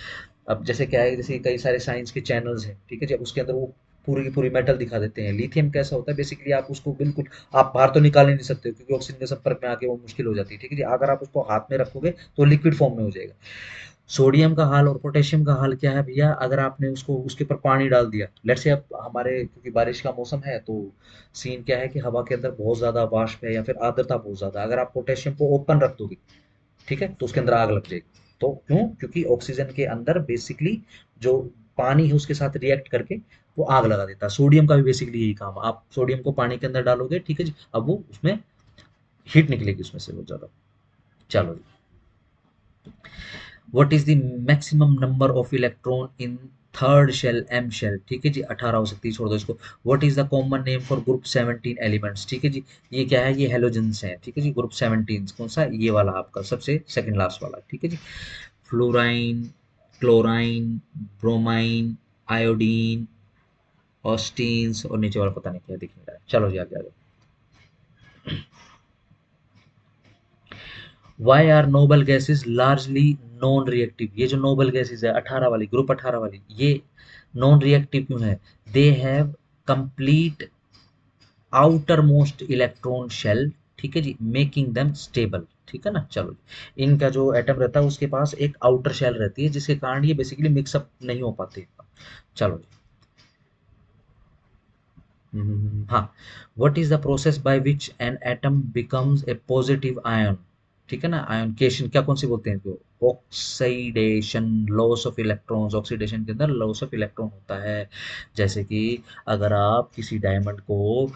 अब जैसे क्या है, जैसे कई सारे साइंस के चैनल्स हैं, ठीक है जी, उसके अंदर वो पूरी की पूरी मेटल दिखा देते हैं। लिथियम कैसा होता है, बेसिकली आप उसको बिल्कुल आप बाहर तो निकाल ही नहीं सकते हो, क्योंकि ऑक्सीजन के संपर्क में आके वो मुश्किल हो जाती है, ठीक है जी। अगर आप उसको हाथ में रखोगे तो लिक्विड फॉर्म में हो जाएगा। सोडियम का हाल और पोटेशियम का हाल क्या है भैया, अगर आपने उसको उसके ऊपर पानी डाल दिया, लेट से अब हमारे क्योंकि बारिश का मौसम है तो सीन क्या है कि हवा के अंदर बहुत ज्यादा वाष्प है या फिर आर्द्रता बहुत ज्यादा, अगर आप पोटेशियम को ओपन रख दोगे, ठीक है, तो उसके अंदर आग लग जाएगी। तो क्यों, क्योंकि ऑक्सीजन के अंदर बेसिकली जो पानी है उसके साथ रिएक्ट करके वो आग लगा देता है। सोडियम का भी बेसिकली यही काम है, आप सोडियम को पानी के अंदर डालोगे, ठीक है जी, अब वो उसमें हीट निकलेगी उसमें से बहुत ज्यादा। चलो जी, what is the maximum number of electron in third shell, M shell, ठीक है जी, 18 हो सकती है, छोड़ दो इसको। What is the common name for group 17 elements, ठीक है जी, ये क्या है, ये हेलोजेंस हैं, ठीक है जी। ग्रुप 17 कौन सा, ये वाला आपका सबसे सेकंड लास्ट वाला, ठीक है जी। फ्लोराइन, क्लोराइन, ब्रोमाइन, आयोडीन, ऑस्टीन्स और नीचे वाला पता नहीं क्या दिख नहीं रहा है। चलो जी आगे आ जाओ। Why are noble gases largely non reactive? ये जो नोबल गैसेज है 18 वाली, ग्रुप 18 वाली, ये नॉन रिएक्टिव क्यों है? They have complete outer most electron shell, ठीक है जी, मेकिंग देम स्टेबल, ठीक है ना। चलो जी, इनका जो एटम रहता है उसके पास एक आउटर शेल रहती है जिसके कारण ये बेसिकली मिक्सअप नहीं हो पाते। चलो जी, हाँ, what is the process by which an atom becomes a positive ion, ठीक है ना, आयनकेशन क्या कौन सी बोलते हैं इसको, oxidation, loss of electrons, oxidation के अंदर लॉस ऑफ इलेक्ट्रॉन होता है। जैसे कि अगर आप किसी डायमंड को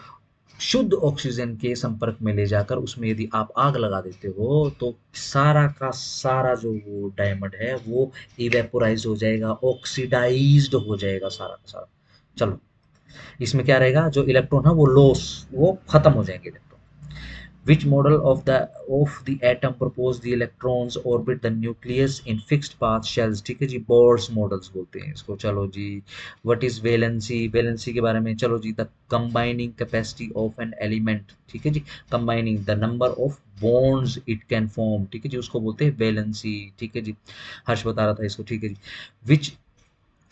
शुद्ध ऑक्सीजन के संपर्क में ले जाकर उसमें यदि आप आग लगा देते हो तो सारा का सारा जो वो डायमंड है वो इवेपोराइज हो जाएगा, ऑक्सीडाइज्ड हो जाएगा सारा का सारा। चलो, इसमें क्या रहेगा, जो इलेक्ट्रॉन है वो लॉस, वो खत्म हो जाएंगे electron. Which model of the atom propose the electrons orbit the nucleus in fixed path shells, ठीक है जी, बोर्स मॉडल्स बोलते हैं इसको। चलो जी, व्हाट इज वैलेंसी, वैलेंसी के बारे में चलो जी, the combining capacity of an element, ठीक है जी, combining the number of bonds it can form, ठीक है जी, उसको बोलते हैं वैलेंसी, ठीक है जी, हर्ष बता रहा था इसको, ठीक है जी। Which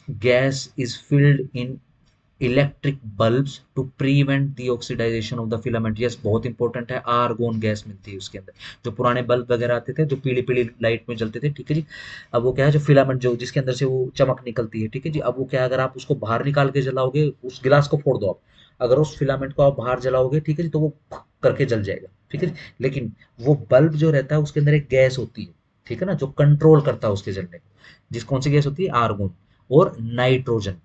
gas is filled in electric bulbs to prevent the oxidization of the filament, yes बहुत इंपॉर्टेंट है, आर्गोन गैस मिलती है उसके अंदर। जो पुराने बल्ब वगैरह आते थे जो पीली पीली लाइट में जलते थे, ठीक है जी, अब वो क्या है, जो फिलामेंट जो जिसके अंदर से वो चमक निकलती है, ठीक है जी, अब वो क्या है, अगर आप उसको बाहर निकाल के जलाओगे, उस गिलास को फोड़ दो आप, अगर उस फिलामेंट को आप बाहर जलाओगे, ठीक है जी, तो वो फक करके जल जाएगा, ठीक है जी। लेकिन वो बल्ब जो रहता है उसके अंदर एक गैस होती है, ठीक है ना, जो कंट्रोल करता है उसके जलने को, जिस कौन सी गैस होती है, आर्गोन और नाइट्रोजन,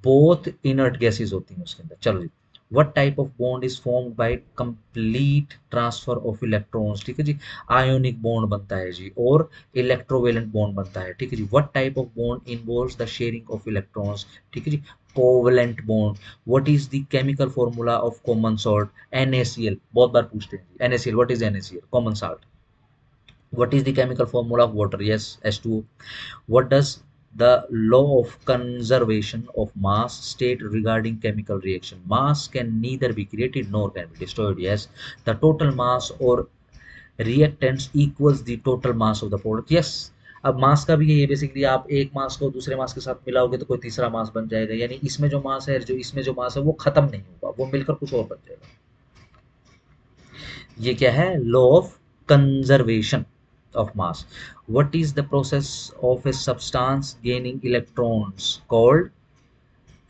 बोथ इनर्ट गैसेस होती हैं उसके अंदर। चलो जी, what type of bond is formed by complete transfer of electrons, ठीक है जी, आयोनिक बॉन्ड बनता है जी, और इलेक्ट्रोवेलेंट बॉन्ड बनता है, ठीक है जी। What type of bond involves the sharing of electrons, ठीक है जी, covalent bond. What is the chemical formula of common salt, NaCl, बहुत बार पूछते हैं जी, NaCl, what is NaCl, common salt. What is the chemical formula of water? Yes, H2O. What does the law of conservation of mass state regarding chemical reaction? Mass can neither be created nor can be destroyed. Yes, the total mass or reactants equals the total mass of the product. Yes, अब मास का भी यही है, basically आप एक मास को दूसरे मास के साथ मिलाओगे तो कोई तीसरा मास बन जाएगा, यानी इसमें जो मास है, जो इसमें जो मास है वो खत्म नहीं होगा, वो मिलकर कुछ और बन जाएगा। ये क्या है, law of conservation of mass. What is the process of a substance gaining electrons called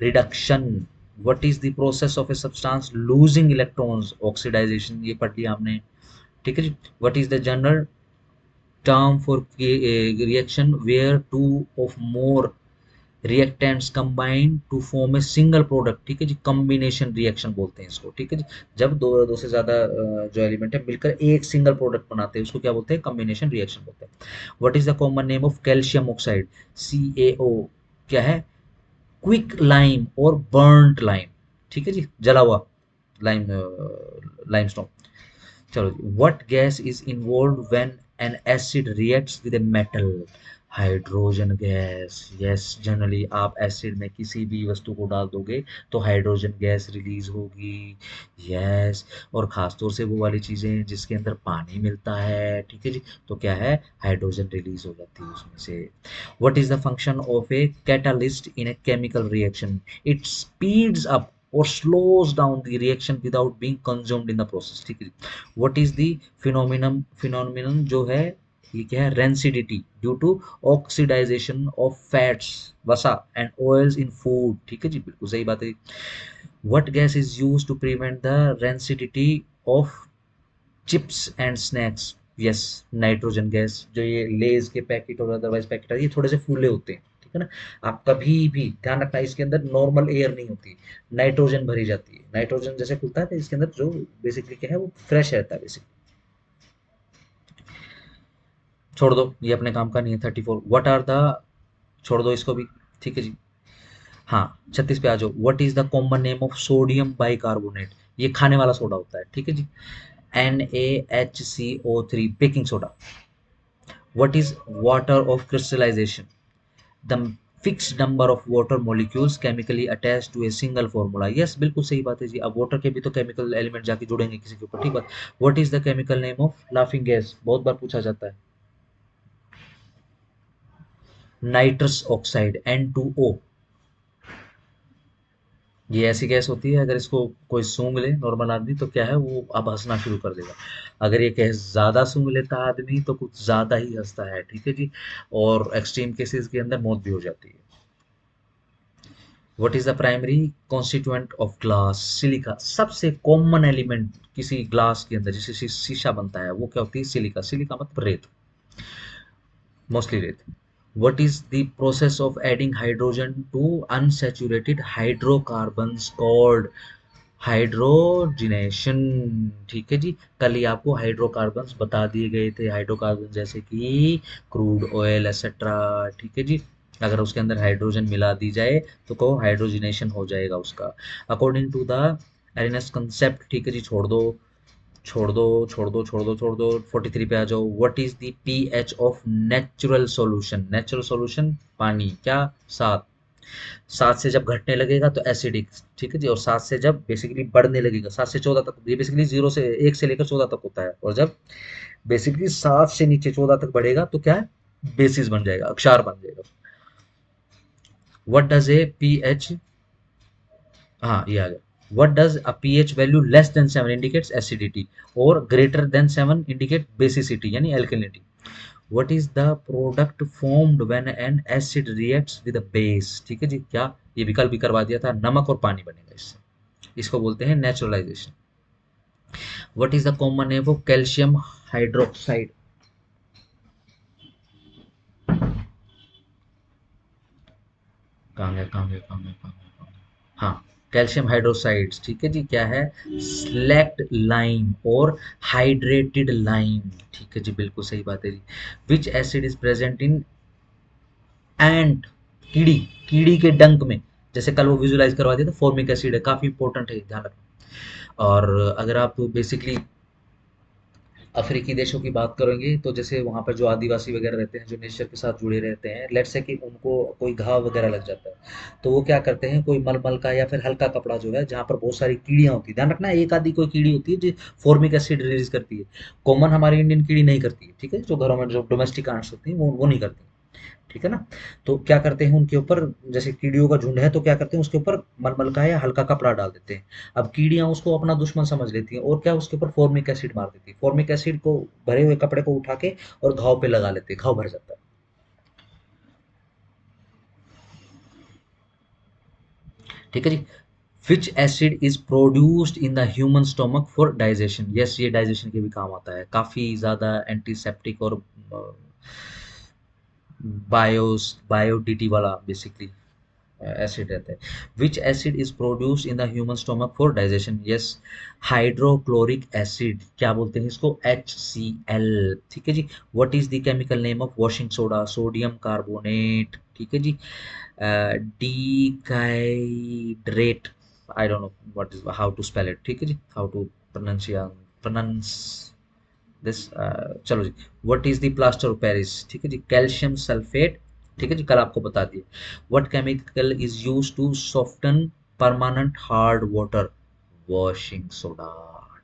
reduction. What is the process of a substance losing electrons, oxidization, ये पढ़ लिया हमने, ठीक है जी। What is the general term for reaction where two of more reactants combine to form a single product, ठीक है जी, combination reaction बोलते हैं इसको, ठीक है जी। जब दो से ज्यादा जो एलिमेंट है मिलकर एक सिंगल प्रोडक्ट बनाते हैं उसको क्या बोलते हैं, कॉम्बिनेशन रिएक्शन बोलते हैं। What is the common name of calcium oxide, CaO, क्या है, क्विक लाइम और बर्न्ट लाइम, ठीक है जी, जला हुआ लाइम, लाइमस्टोन। चलो जी, what gas is involve when an acid reacts with a metal, hydrogen gas. Yes, generally आप एसिड में किसी भी वस्तु को डाल दोगे तो हाइड्रोजन गैस रिलीज होगी। यस, और खासतौर से वो वाली चीजें जिसके अंदर पानी मिलता है, ठीक है जी, तो क्या है, हाइड्रोजन रिलीज हो जाती है उसमें से। What is the function of a catalyst in a chemical reaction, it speeds up or slows down the reaction without being consumed in the process, ठीक है। what is the phenomenon जो है, ये क्या है, rancidity due to oxidisation of fats, वसा and oils in food, ठीक है जी, बिल्कुल सही बात है। What gas is used to prevent the rancidity of chips and snacks, yes, nitrogen gas. जो ये लेज के पैकेट और अदरवाइज पैकेट ये थोड़े से फूले होते हैं, ठीक है ना, आप कभी भी ध्यान रखना इसके अंदर नॉर्मल एयर नहीं होती, नाइट्रोजन भरी जाती है, नाइट्रोजन जैसे खुलता है तो इसके अंदर जो बेसिकली क्या है वो फ्रेश रहता है बेसिकली। छोड़ दो, ये अपने काम का नहीं है। 34, व्हाट आर द, छोड़ दो इसको भी, ठीक है जी। हाँ, 36 पे आ जाओ, what is the common name of sodium bicarbonate, ये खाने वाला सोडा होता है, ठीक है जी, NaHCO3, baking soda. What is water of crystallization? The fixed number of water molecules chemically attached to a single formula. Yes, बिल्कुल सही बात है जी। अब वाटर के भी तो केमिकल एलिमेंट जाके जुड़ेंगे किसी के ऊपर, ठीक बात। What is the chemical name of laughing gas? बहुत बार पूछा जाता है। Nitrous oxide, N2O। ये ऐसी गैस होती है, अगर इसको कोई सूंघ ले नॉर्मल आदमी तो क्या है, वो अब हंसना शुरू कर देगा। अगर ये गैस ज़्यादा सूंघ लेता है आदमी तो कुछ ज़्यादा ही हंसता है, ठीक है जी, और एक्सट्रीम केसेस के अंदर मौत भी हो जाती है। What is the primary constituent of glass? Silica. सबसे कॉमन एलिमेंट किसी ग्लास के अंदर जैसे शीशा बनता है वो क्या होती है? सिलिका। सिलिका मतलब रेत, मोस्टली रेत। what is the process of adding hydrogen to unsaturated hydrocarbons called hydrogenation? ठीक है जी। कल ही आपको हाइड्रोकार्बन्स बता दिए गए थे, हाइड्रोकार्बन जैसे कि क्रूड ऑयल एक्सेट्रा। ठीक है जी। अगर उसके अंदर हाइड्रोजन मिला दी जाए तो को हाइड्रोजिनेशन हो जाएगा उसका, according to the Arrhenius concept. ठीक है जी। छोड़ दो छोड़ दो छोड़ दो छोड़ दो छोड़ दो, 43 पे आ जाओ। What is the pH of natural solution? Natural solution पानी क्या? 7। 7 से जब घटने लगेगा तो एसिडिक। ठीक है जी। और 7 से जब बेसिकली बढ़ने लगेगा, 7 से 14 तक, ये बेसिकली 0 से 1 से लेकर 14 तक होता है। और जब बेसिकली 7 से नीचे 14 तक बढ़ेगा तो क्या है? बेसिस बन जाएगा, अक्षार बन जाएगा। व्हाट डज ए पीएच, हाँ ये आ गया। What does a pH value less than 7 indicates acidity और ग्रेटर देन 7 इंडिकेट बेसिसिटी यानी alkalinity? What is the product formed when an acid reacts with a base? ठीक है जी। क्या ये विकल्प भी करवा दिया था, नमक और पानी बनेगा इससे। इसको बोलते हैं naturalisation. What is the common name of calcium hydroxide? कहाँ गया कहाँ गया कहाँ गया कहाँ गया कहाँ गया? हाँ, कैल्शियम हाइड्रोक्साइड्स। ठीक है जी। क्या है? स्लैक्ड लाइम और हाइड्रेटेड लाइम। ठीक है जी, बिल्कुल सही बात है जी। Which acid is present in ant, कीड़ी, कीड़ी के डंक में? जैसे कल वो विजुलाइज करवा दिया था, फॉर्मिक एसिड है, काफी इंपॉर्टेंट है, ध्यान रखना। और अगर आप बेसिकली अफ्रीकी देशों की बात करेंगे तो जैसे वहाँ पर जो आदिवासी वगैरह रहते हैं, जो नेचर के साथ जुड़े रहते हैं, लेट्स से कि उनको कोई घाव वगैरह लग जाता है, तो वो क्या करते हैं, कोई मलमल का या फिर हल्का कपड़ा जो है जहाँ पर बहुत सारी कीड़ियाँ होती है, ध्यान रखना एक आधी कोई कीड़ी होती है जो फॉर्मिक एसिड रिलीज करती है। कॉमन हमारी इंडियन कीड़ी नहीं करती है। ठीक है, जो घरों में जो डोमेस्टिक आंट्स होती हैं वो नहीं करती। ठीक है ना। तो क्या करते हैं उनके ऊपर, जैसे कीड़ियों का झुंड है तो क्या करते हैं उसके ऊपर मलमल का या हल्का कपड़ा डाल देते हैं। अब कीड़ियां उसको अपना दुश्मन समझ लेती हैं और क्या उसके ऊपर फॉर्मिक एसिड मार देती है। फॉर्मिक एसिड को भरे हुए कपड़े को उठा के और घाव पे लगा लेते हैं, घाव भर जाता है। ठीक है जी। Which acid is produced in the human stomach for digestion? Yes, ये डाइजेशन के भी काम आता है, काफी ज्यादा एंटीसेप्टिक और बायोडिटी वाला बेसिकली एसिड रहता है। Which acid is produced in the human stomach for digestion? Yes, hydrochloric acid. क्या बोलते हैं इसको? HCl। ठीक है जी। What is the chemical name of washing soda? Sodium carbonate. ठीक है जी। Decahydrate, I don't know what is how to spell it. ठीक है जी, हाउ टू प्रोनाउंस दिस। चलो जी। What is the plaster of Paris? ठीक है जी, कैल्शियम सल्फेट। ठीक है जी, कल आपको बता दिए। What chemical is use to soften permanent hard water? Washing soda.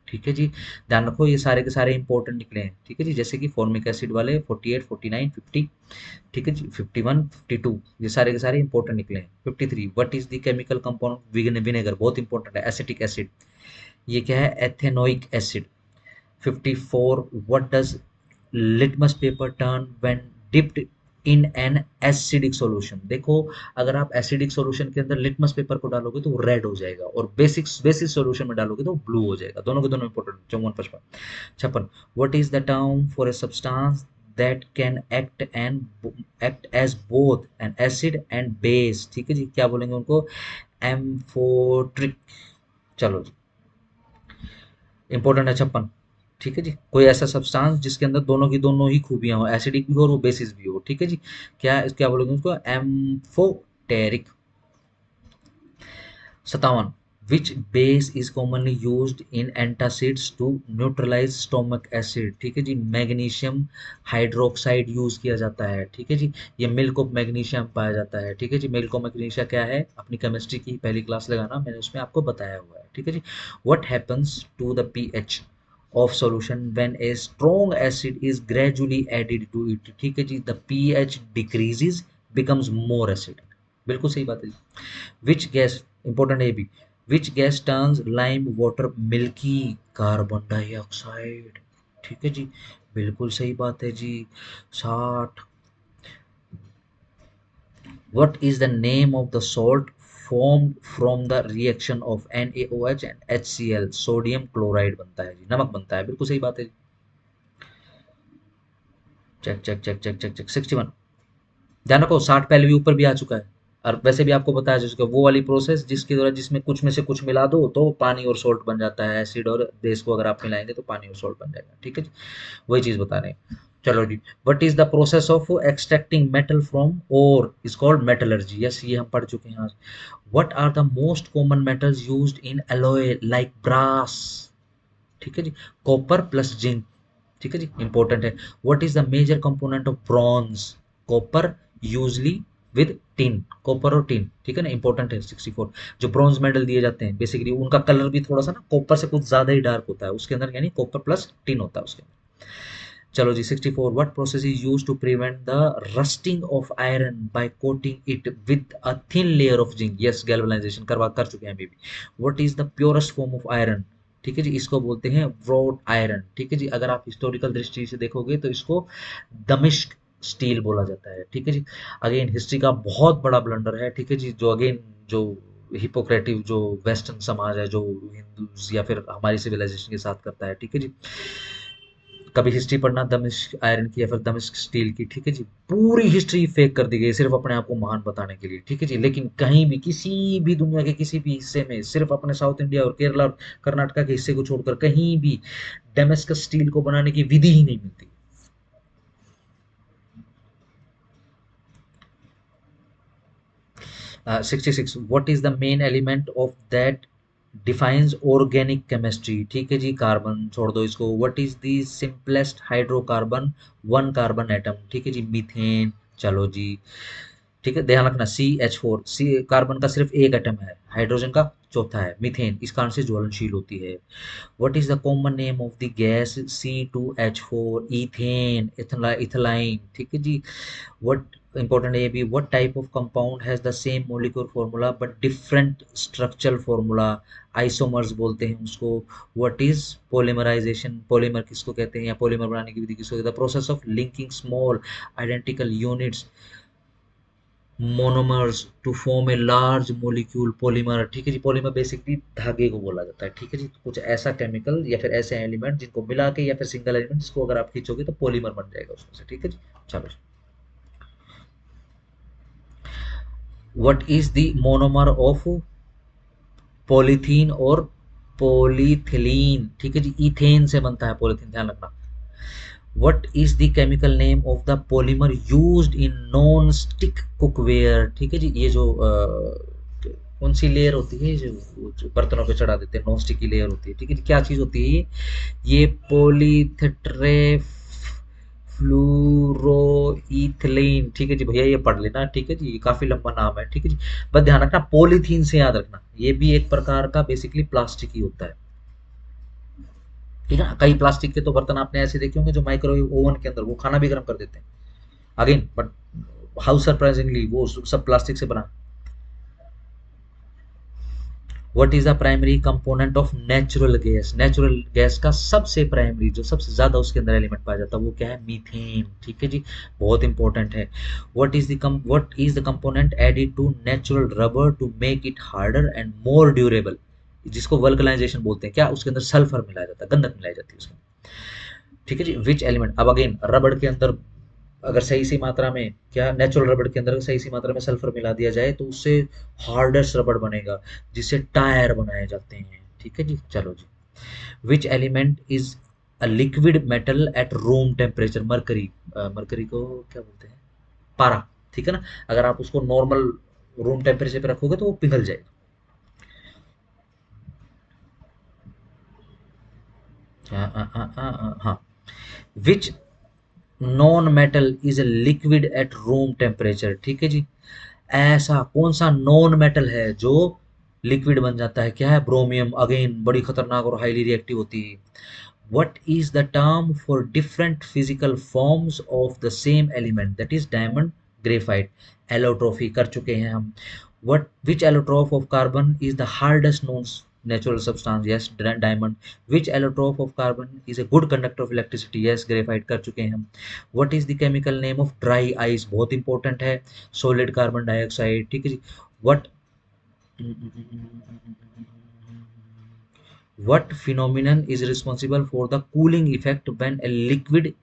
ठीक है जी। ध्यान रखो ये सारे के सारे इंपॉर्टेंट निकले हैं। ठीक है जी, जैसे कि फॉर्मिक एसिड वाले 48, 49, 50। ठीक है जी, 51, 52, ये सारे के सारे इंपॉर्टेंट निकले हैं। 53, what is the chemical compound vinegar? बहुत इंपॉर्टेंट है, एसिटिक एसिड। ये क्या है? Ethanoic acid. 54, what does litmus paper turn when dipped in an acidic solution? देखो, अगर आप एसिडिक सॉल्यूशन के अंदर लिटमस पेपर को डालोगे तो वो रेड हो जाएगा, और बेसिक सॉल्यूशन में डालोगे तो ब्लू हो जाएगा। दोनों के दोनों important. 54, 55, 56, what is the term for a substance that can act as both an acid and base? ठीक है जी, क्या बोलेंगे उनको? एम्फोट्रिक। चलो जी, इंपॉर्टेंट है 56। ठीक है जी, कोई ऐसा सब्सटेंस जिसके अंदर दोनों की दोनों ही खूबियां हो, एसिडिक भी हो और वो बेसिस भी हो। ठीक है जी। क्या बोलोगे उसको? Amphoteric. 57, which base is commonly used in antacids to neutralise stomach acid? ठीक है जी, मैग्नीशियम हाइड्रोक्साइड यूज किया जाता है। ठीक है जी, ये मिल्क ऑफ मैग्नीशियम पाया जाता है। ठीक है जी, मिल्क ऑफ मैग्नीशिया क्या है? अपनी केमिस्ट्री की पहली क्लास लगाना, मैंने उसमें आपको बताया हुआ है। ठीक है जी। What happens to the pH of solution when a strong acid is gradually added to it? ठीक है जी, the pH decreases, becomes more acidic। बिल्कुल सही बात है जी। which gas, important है भी, which gas turns lime water milky? Carbon dioxide. ठीक है जी, बिल्कुल सही बात है जी। 60, what is the name of the salt formed from the reaction of NaOH and HCl, sodium chloride बनता है जी, नमक बनता है, बिल्कुल सही बात है। Check check check check check check 61। ध्यान रखो 60 पहले भी ऊपर भी आ चुका है, और वैसे भी आपको बताया जा चुका है वो वाली प्रोसेस जिसके द्वारा, जिसमें कुछ में से कुछ मिला दो तो पानी और सोल्ट बन जाता है, एसिड और बेस को अगर आप मिलाएंगे तो पानी और सोल्ट बन जाएगा, ठीक है जी, वही चीज बता रहे हैं। चलो जी, what is the process of extracting metal from ore is called metallurgy, yes ये हम पढ़ चुके हैं आज। What are the most common metals used in alloy like brass, ठीक है जी, कॉपर प्लस जिंक, ठीक है जी, इंपॉर्टेंट है। What is the major component of bronze, copper usually with tin, copper और टिन, ठीक है ना, इंपॉर्टेंट है। 64, जो ब्रॉन्ज मेडल दिए जाते हैं बेसिकली उनका कलर भी थोड़ा सा ना कॉपर से कुछ ज्यादा ही डार्क होता है उसके अंदर, यानी कॉपर प्लस टिन होता है उसके अंदर। चलो जी 64, what process is use to prevent the rusting of iron by coating it with a thin layer of zinc, yes galvanisation करवा कर चुके हैं अभी भी। What is the purest form of iron, ठीक है जी, इसको बोलते हैं व्रॉड आयरन, ठीक है जी, अगर आप हिस्टोरिकल दृष्टि से देखोगे तो इसको दमिश्क स्टील बोला जाता है, ठीक है जी। अगेन हिस्ट्री का बहुत बड़ा ब्लंडर है, ठीक है जी, जो अगेन जो हिपोक्रेटिव जो वेस्टर्न समाज है जो हिंदूज या फिर हमारी सिविलाइजेशन के साथ करता है, ठीक है जी। कभी हिस्ट्री पढ़ना दमिश्क आयरन की या फिर दमिश्क स्टील की, ठीक है जी, पूरी हिस्ट्री फेक कर दी गई सिर्फ अपने आप को महान बताने के लिए, ठीक है जी। लेकिन कहीं भी किसी भी दुनिया के किसी भी हिस्से में सिर्फ अपने साउथ इंडिया और केरला और कर्नाटका के हिस्से को छोड़कर कहीं भी डेमस्कस स्टील को बनाने की विधि ही नहीं मिलती। 66, what is the main element of that defines organic chemistry, ठीक है जी, कार्बन छोड़ दो इसको। What is the simplest hydrocarbon one carbon atom, ठीक है जी, मीथेन। चलो जी, ठीक है, ध्यान रखना CH4, सी कार्बन का सिर्फ एक एटम है, हाइड्रोजन का चौथा है, मीथेन इस कारण से ज्वलनशील होती है। What is the common name of the gas C2H4, ethane, ethylene, ठीक है जी। what important है ये भी, what type of compound has the same molecular formula but different structural formula, isomers बोलते हैं उसको। what is polymerization, polymer किसको कहते हैं या polymer बनाने की विधि किसको कहते हैं, the process of linking small identical units monomers to form a large molecule polymer, ठीक है जी, polymer बेसिकली धागे को बोला जाता है, ठीक है जी, तो कुछ ऐसा केमिकल या फिर ऐसे एलिमेंट जिनको मिला के या फिर सिंगल एलिमेंट जिसको अगर आप खींचोगे तो पॉलीमर बन जाएगा उसमें से, ठीक है जी। चलो, what is the monomer of polythene और पॉलीथिलीन, ठीक है जी, इथेन से बनता है पॉलीथीन, ध्यान रखना। What is the chemical name of the polymer used in non stick cookware, ठीक है जी, ये जो कौन सी लेयर होती है जो बर्तनों पे चढ़ा देते हैं, नॉन स्टिक की लेयर होती है, ठीक है जी, क्या चीज होती है ये पॉलीथेट्रे फ्लूरोइथिलीन, ठीक है जी भैया, ये पढ़ लेना, ठीक है जी, ये काफी लंबा नाम है, ठीक है जी। बस ध्यान रखना पॉलीथीन से याद रखना, ये भी एक प्रकार का बेसिकली प्लास्टिक ही होता है, ठीक है ना। कई प्लास्टिक के तो बर्तन आपने ऐसे देखे होंगे जो माइक्रोवेव ओवन के अंदर वो खाना भी गर्म कर देते हैं, अगेन बट हाउ सरप्राइजिंगली वो सब प्लास्टिक से बना। What is the primary component of natural gas, natural gas का सबसे प्राइमरी जो सबसे ज्यादा उसके अंदर एलिमेंट पाया जाता है वो क्या है, मीथेन, ठीक है जी, बहुत इंपॉर्टेंट है। What is the component added to natural rubber to make it harder and more durable, जिसको वल्कनाइजेशन बोलते हैं, क्या उसके अंदर सल्फर मिलाया जाता है, गंधक मिलाई जाती है उसमें, ठीक है जी। विच एलिमेंट, अब अगेन रबड़ के अंदर अगर सही सी मात्रा में, क्या नेचुरल रबड़ के अंदर सही सी मात्रा में सल्फर मिला दिया जाए तो उससे हार्डेस्ट रबड़ बनेगा जिससे टायर बनाए जाते हैं, ठीक है जी। चलो जी, which element is a liquid metal at room temperature, mercury, mercury को क्या बोलते हैं, पारा, ठीक है ना, अगर आप उसको नॉर्मल रूम टेम्परेचर पे रखोगे तो वो पिघल जाएगा। हाँ, which non metal is a liquid at room temperature, ठीक है जी, ऐसा कौन सा नॉन मेटल है जो लिक्विड बन जाता है, क्या है, ब्रोमियम, अगेन बड़ी खतरनाक और हाईली रिएक्टिव होती है। What is the term for different physical forms of the same element, that is diamond, graphite, allotropy कर चुके हैं हम। What which allotrope of carbon is the hardest known natural substance, yes diamond. Which allotrope of carbon is a good conductor of electricity, yes graphite कर चुके हैं हम। what is the chemical name of dry ice, बहुत important है, solid carbon dioxide, ठीक है जी। what What phenomenon is responsible for the cooling effect when a liquid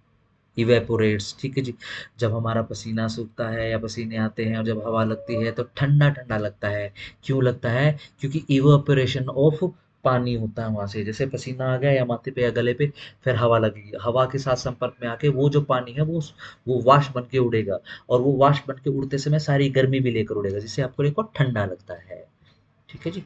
evaporates? ठीक है जी। जब हमारा पसीना सूखता है या पसीने आते हैं और जब हवा लगती है तो ठंडा ठंडा लगता है। क्यों लगता है? क्योंकि इवेपोरेशन ऑफ पानी होता है वहां से। जैसे पसीना आ गया या माथे पे या गले पे, फिर हवा लगेगी, हवा के साथ संपर्क में आके वो जो पानी है वो वाष्प बन के उड़ेगा, और वो वाष्प बन के उड़ते समय सारी गर्मी भी लेकर उड़ेगा, जिससे आपको देखो ठंडा लगता है। ठीक है जी।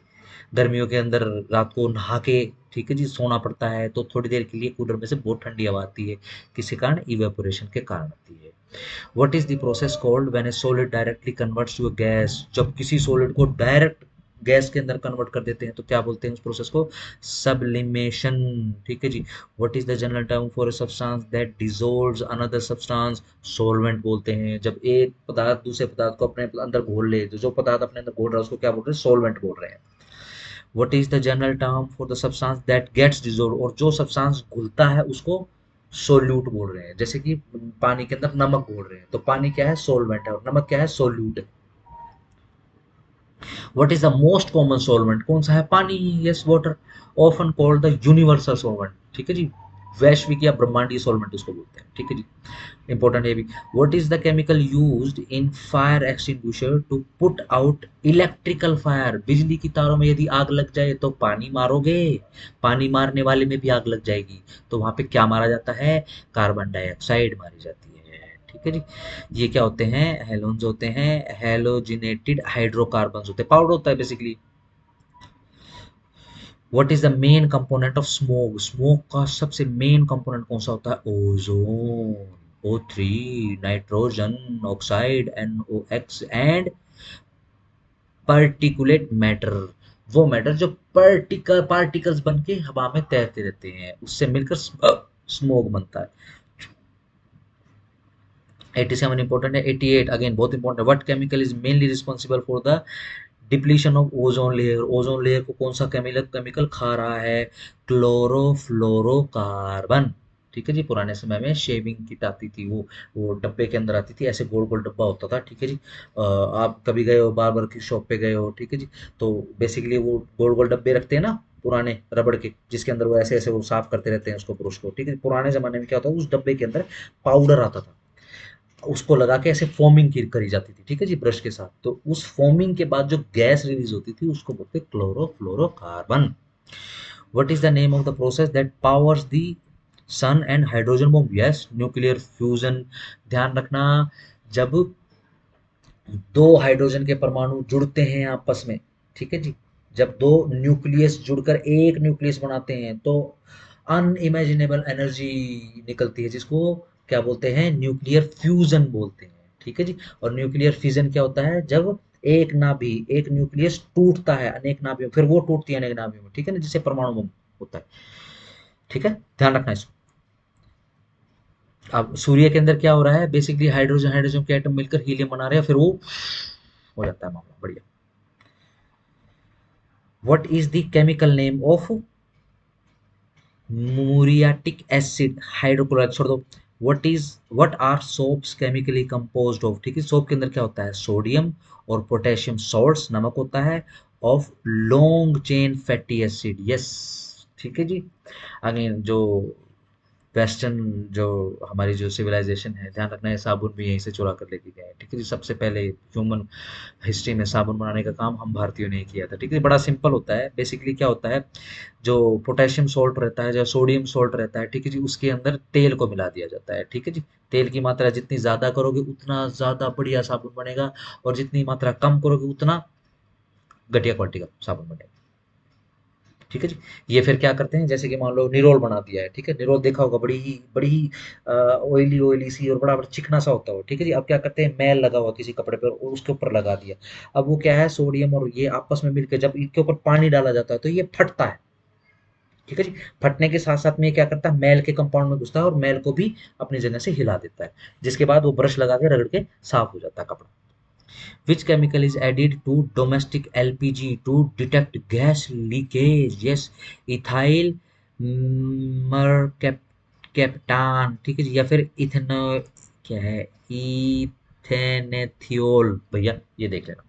गर्मियों के अंदर रात को नहा के, ठीक है जी, सोना पड़ता है, तो थोड़ी देर के लिए कूलर में से बहुत ठंडी हवा आती है, किसी कारण इवेपोरेशन के कारण आती है। What is the process called when a solid directly converts to a gas? जब किसी सॉलिड को डायरेक्ट गैस के अंदर कन्वर्ट कर देते हैं तो क्या बोलते हैं उस प्रोसेस को? सब्लिमेशन। ठीक है जी। What is the general term for a substance that dissolves another substance? Solvent बोलते हैं। जब एक पदार्थ दूसरे पदार्थ को अपने अंदर घोल ले, तो जो पदार्थ अपने अंदर घोल रहा है उसको क्या बोल रहे हैं? सॉल्वेंट बोल रहे हैं। What is the general term for the substance that gets dissolve? और जो सब्सटेंस घुलता है उसको सोल्यूट बोल रहे हैं। जैसे कि पानी के अंदर नमक घोल रहे हैं, तो पानी क्या है? सॉल्वेंट है, और नमक क्या है? सोल्यूट है। What is the most common solvent? कौन सा है? पानी। Yes, water. Often called the universal solvent. ठीक है जी। वैश्विक या ब्रह्मांडीय सॉल्वेंट उसको बोलते हैं। ठीक है जी। इंपॉर्टेंट है भी। What is the chemical used in fire extinguisher to put out electrical fire? बिजली की तारों में यदि आग लग जाए तो पानी मारोगे, पानी मारने वाले में भी आग लग जाएगी, तो वहां पे क्या मारा जाता है? कार्बन डाइऑक्साइड मारी जाती है। ठीक है जी। ये क्या होते हैं? हेलोन्स होते हैं, हेलोजिनेटेड हाइड्रोकार्बन होते हैं, पाउडर होता है basically. What is the main component of smoke? Smoke का सबसे मेन कंपोनेंट कौन सा होता है? Ozone. O3, nitrogen oxide NOx and particulate matter. वो मैटर जो पार्टिकल्स बन के हवा में तैरते रहते हैं, उससे मिलकर स्मोक बनता है। 87 इंपॉर्टेंट है। 88 अगेन बहुत इंपॉर्टेंट है। What chemical is mainly responsible for the depletion of ozone layer? Ozone layer को कौन सा केमिकल केमिकल खा रहा है? क्लोरोफ्लोरोकार्बन। ठीक है जी। पुराने समय में शेविंग किट आती थी, वो डब्बे के अंदर आती थी, ऐसे गोल गोल डब्बा होता था। ठीक है जी। आप कभी गए हो बार्बर की शॉप पे गए हो, ठीक है जी, तो बेसिकली वो गोल गोल डब्बे रखते हैं ना, पुराने रबड़ के, जिसके अंदर वो ऐसे ऐसे वो साफ करते रहते हैं उसको, ब्रश को। ठीक है। पुराने जमाने में क्या होता था, उस डब्बे के अंदर पाउडर आता था, उसको लगा के ऐसे फोमिंग करी जाती थी। ठीक है जी, ब्रश के साथ। तो उस फोमिंग के बाद जो गैस रिलीज होती थी उसको बोलते chlorofluorocarbon. What is the name of the process that powers the sun and hydrogen bomb? Yes, nuclear fusion. ध्यान रखना, जब दो हाइड्रोजन के परमाणु जुड़ते हैं आपस में, ठीक है जी, जब दो न्यूक्लियस जुड़कर एक न्यूक्लियस बनाते हैं तो अनइमेजिनेबल एनर्जी निकलती है, जिसको क्या बोलते हैं? न्यूक्लियर फ्यूजन बोलते हैं। ठीक है जी। और न्यूक्लियर फिजन क्या होता है? जब एक न्यूक्लियस टूटता है अनेक नाभियों, फिर वो टूटती है अनेक नाभियों में, ठीक है ना, जिससे परमाणु बम होता है। ठीक है, ध्यान रखना इसको। अब सूर्य के अंदर क्या हो रहा है? बेसिकली हाइड्रोजन हाइड्रोजन के एटम मिलकर हीलियम बना रहे हैं, फिर वो हो जाता है मामला। बढ़िया। What is the chemical name of muriatic acid hydrochloride? छोड़ दो। What are soaps chemically composed of? ठीक है, सोप के अंदर क्या होता है? सोडियम और पोटेशियम सॉल्ट्स, नमक होता है, of long chain fatty acid. Yes. ठीक है जी। अगेन जो वेस्टर्न, जो हमारी जो सिविलाइजेशन है, ध्यान रखना है, साबुन भी यहीं से चुरा कर लेके गए हैं। ठीक है जी। सबसे पहले ह्यूमन हिस्ट्री में साबुन बनाने का काम हम भारतीयों ने ही किया था। ठीक है, बड़ा सिंपल होता है। बेसिकली क्या होता है, जो पोटेशियम सॉल्ट रहता है, जो सोडियम सॉल्ट रहता है, ठीक है जी, उसके अंदर तेल को मिला दिया जाता है। ठीक है जी। तेल की मात्रा जितनी ज़्यादा करोगे उतना ज़्यादा बढ़िया साबुन बनेगा, और जितनी मात्रा कम करोगे उतना घटिया क्वालिटी का साबुन बनेगा। ठीक है जी। ये फिर क्या करते हैं, जैसे कि मान लो निरोल बना दिया है, ठीक है, निरोल देखा होगा, बड़ी ही ऑयली ऑयली सी और बड़ा बड़ा चिकना सा होता है, ठीक है जी। अब क्या करते हैं, मैल लगा हुआ किसी कपड़े पर और उसके ऊपर लगा दिया। अब वो क्या है, सोडियम और ये आपस में मिलकर जब इनके ऊपर पानी डाला जाता है तो ये फटता है। ठीक है जी। फटने के साथ साथ में ये क्या करता है, मैल के कंपाउंड में घुसता है और मैल को भी अपनी जगह से हिला देता है, जिसके बाद वो ब्रश लगा के रगड़ के साफ हो जाता है कपड़ा। Which chemical is added to domestic LPG to detect gas leakage? Yes, ethyl mercaptan। ठीक है जी। या फिर इथेनो, क्या है, इथेनेथियोल। भैया ये देख लेना।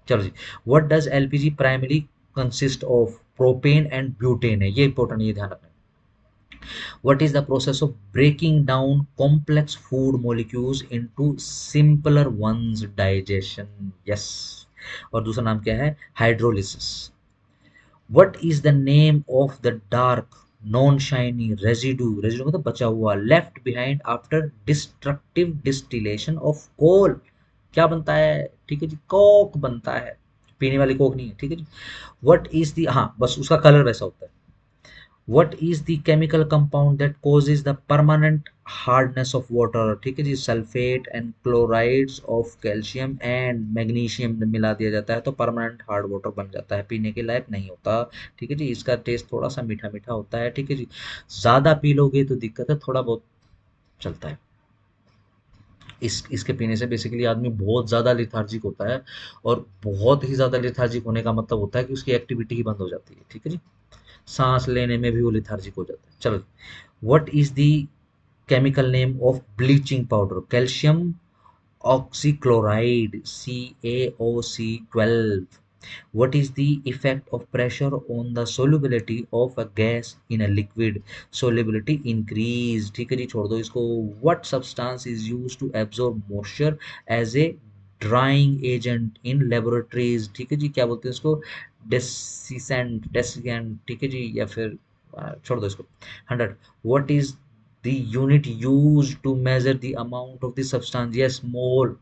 चलो जी, what does LPG primary consist of? Propane and butane है, ये इंपॉर्टेंट, ये ध्यान रखना। What is the process of breaking down complex food molecules into simpler ones? Digestion. Yes. और दूसरा नाम क्या है? Hydrolysis. What is the name of the dark non shiny residue मतलब बचा हुआ, left behind after destructive distillation of coal? क्या बनता है? ठीक है जी, कोक बनता है, पीने वाली कोक नहीं है। ठीक है जी। व्हाट इज द, हाँ बस उसका कलर वैसा होता है। what is the chemical compound that causes the permanent hardness of water? ठीक है जी, sulphate and chlorides of calcium and magnesium मिला दिया जाता है तो परमानेंट हार्ड वाटर बन जाता है, पीने के लायक नहीं होता। ठीक है जी, इसका टेस्ट थोड़ा सा मीठा मीठा होता है। ठीक है जी, ज्यादा पी लोगे तो दिक्कत है, थोड़ा बहुत चलता है। इसके पीने से बेसिकली आदमी बहुत ज़्यादा लिथार्जिक होता है, और बहुत ही ज़्यादा लिथार्जिक होने का मतलब होता है कि उसकी एक्टिविटी ही बंद हो जाती है। ठीक है जी, सांस लेने में भी वो लिथार्जिक हो जाता है। चलो, what is the chemical name of bleaching powder? Calcium oxychloride, CaOC12। What is the effect of pressure on the solubility of a gas in a liquid? Solubility increase। ठीक है जी, छोड़ दो इसको। What substance is used to absorb moisture as a drying agent in laboratories? ठीक है जी, क्या बोलते हैं इसको? डेसिकेंट। ठीक है जी, या फिर छोड़ दो इसको। 100। What is the unit used to measure the amount of the substance? Yes, mole।